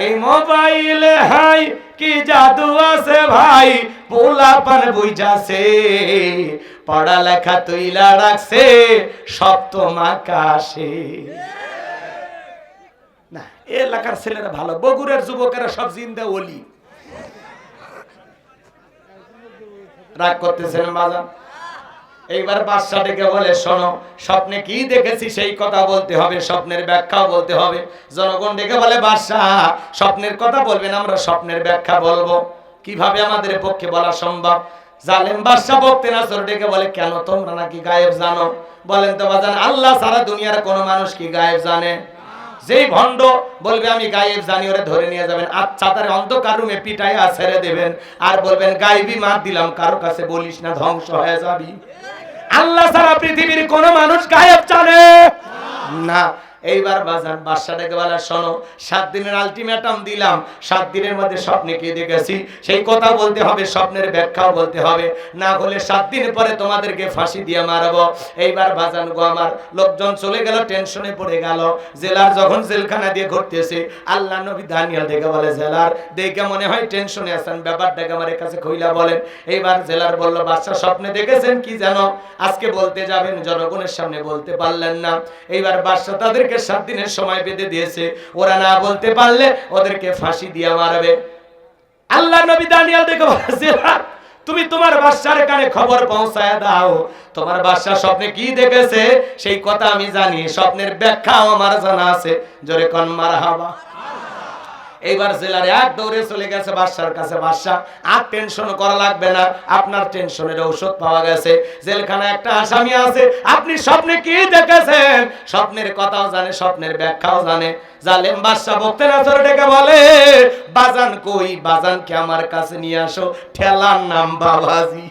এই মোবাইলে হাই কি জাদু আছে ভাই, পোলাপান বুঝাছে, পড়ালেখা তুইলা রাখছে সপ্তম আকাশে। না, এলাকার ছেলেরা ভালো, বগুড়ার যুবকেরা সব জিন্দা ওলি। রাগ করতেছেন বাজান? এইবার বাদশা ডেকে বলে শোনো, স্বপ্নে কি দেখেছি সেই কথা বলতে হবে, স্বপ্নের ব্যাখ্যাও বলতে হবে। জনগণ ডেকে বলে বাদশা স্বপ্নের কথা বলবেন, আমরা স্বপ্নের ব্যাখ্যা বলবো। কিভাবে আমাদের পক্ষে বলা সম্ভব? জালেম বাদশা বকতে নাসর ডেকে বলে কেন তোমরা নাকি গায়েব জানো? বলেন তো বাজান, আল্লাহ সারা দুনিয়ার কোন মানুষ কি গায়েব জানে? যেই ভণ্ড বলবে আমি গায়েব জানি, ওরে ধরে নিয়ে যাবেন, আচ্ছা তার অন্ধকার রুমে পিটাইয়া ছেড়ে দেবেন, আর বলবেন গায়েবী মার দিলাম, কারো কাছে বলিস না, ধ্বংস হয়ে যাবি। আল্লাহ সারা পৃথিবীর কোন মানুষ গায়েব জানে না। এইবার বাজান বাদশাটাকে বলে, শোনো 7 দিনের আলটিমেটাম দিলাম, 7 দিনের মধ্যে স্বপ্নে কি দেখেছি সেই কথা বলতে হবে, স্বপ্নের ব্যাখ্যাও বলতে হবে, না হলে 7 দিন পরে তোমাদেরকে ফাঁসি দিয়ে মারবো। এইবার বাজান গো আমার লোকজন চলে গেল, টেনশনে পড়ে গেল। জেলার যখন জেলখানা দিয়ে ঘুরতেছে, আল্লাহ নবী দানিয়েল দেখে বলে, জেলার দেখে মনে হয় টেনশনে আছেন, ব্যাপারটাকে আমার কাছে কইলা বলেন। এইবার জেলার বলল, বাদশা স্বপ্নে দেখেছেন কি জানো? আজকে বলতে যাবেন, জনগণের সামনে বলতে পারলেন না। এইবার বাদশা তাদেরকে 7 দিনের সময় বেঁধে দিয়েছে, ওরা না বলতে পারলে ওদেরকে ফাঁসি দিয়ে মারবে। আল্লাহ নবী দানিয়েল দেখে বলে, তুমি তোমার বাদশার কানে খবর পৌঁছায় দাও, তোমার বাদশা স্বপ্নে কি দেখেছে সেই কথা আমি জানি, স্বপ্নের ব্যাখ্যাও আমার জানা আছে। জোরে কোন মারহাবা। এইবার জেলার এক দৌড়ে চলে গেছে বাদশার কাছে, বাদশা আর টেনশন করা লাগবে না, আপনার টেনশনের ঔষধ পাওয়া গেছে। জেলখানায় একটা আসামি আছে, আপনি স্বপ্নে কি দেখেছেন স্বপ্নের কথাও জানে, স্বপ্নের ব্যাখ্যাও জানে। জালেম বাদশা বলতে না চলে ডেকে বলে, বাজান কই, বাজানকে আমার কাছে নিয়ে আসো, ঠেলার নাম বাবাজি।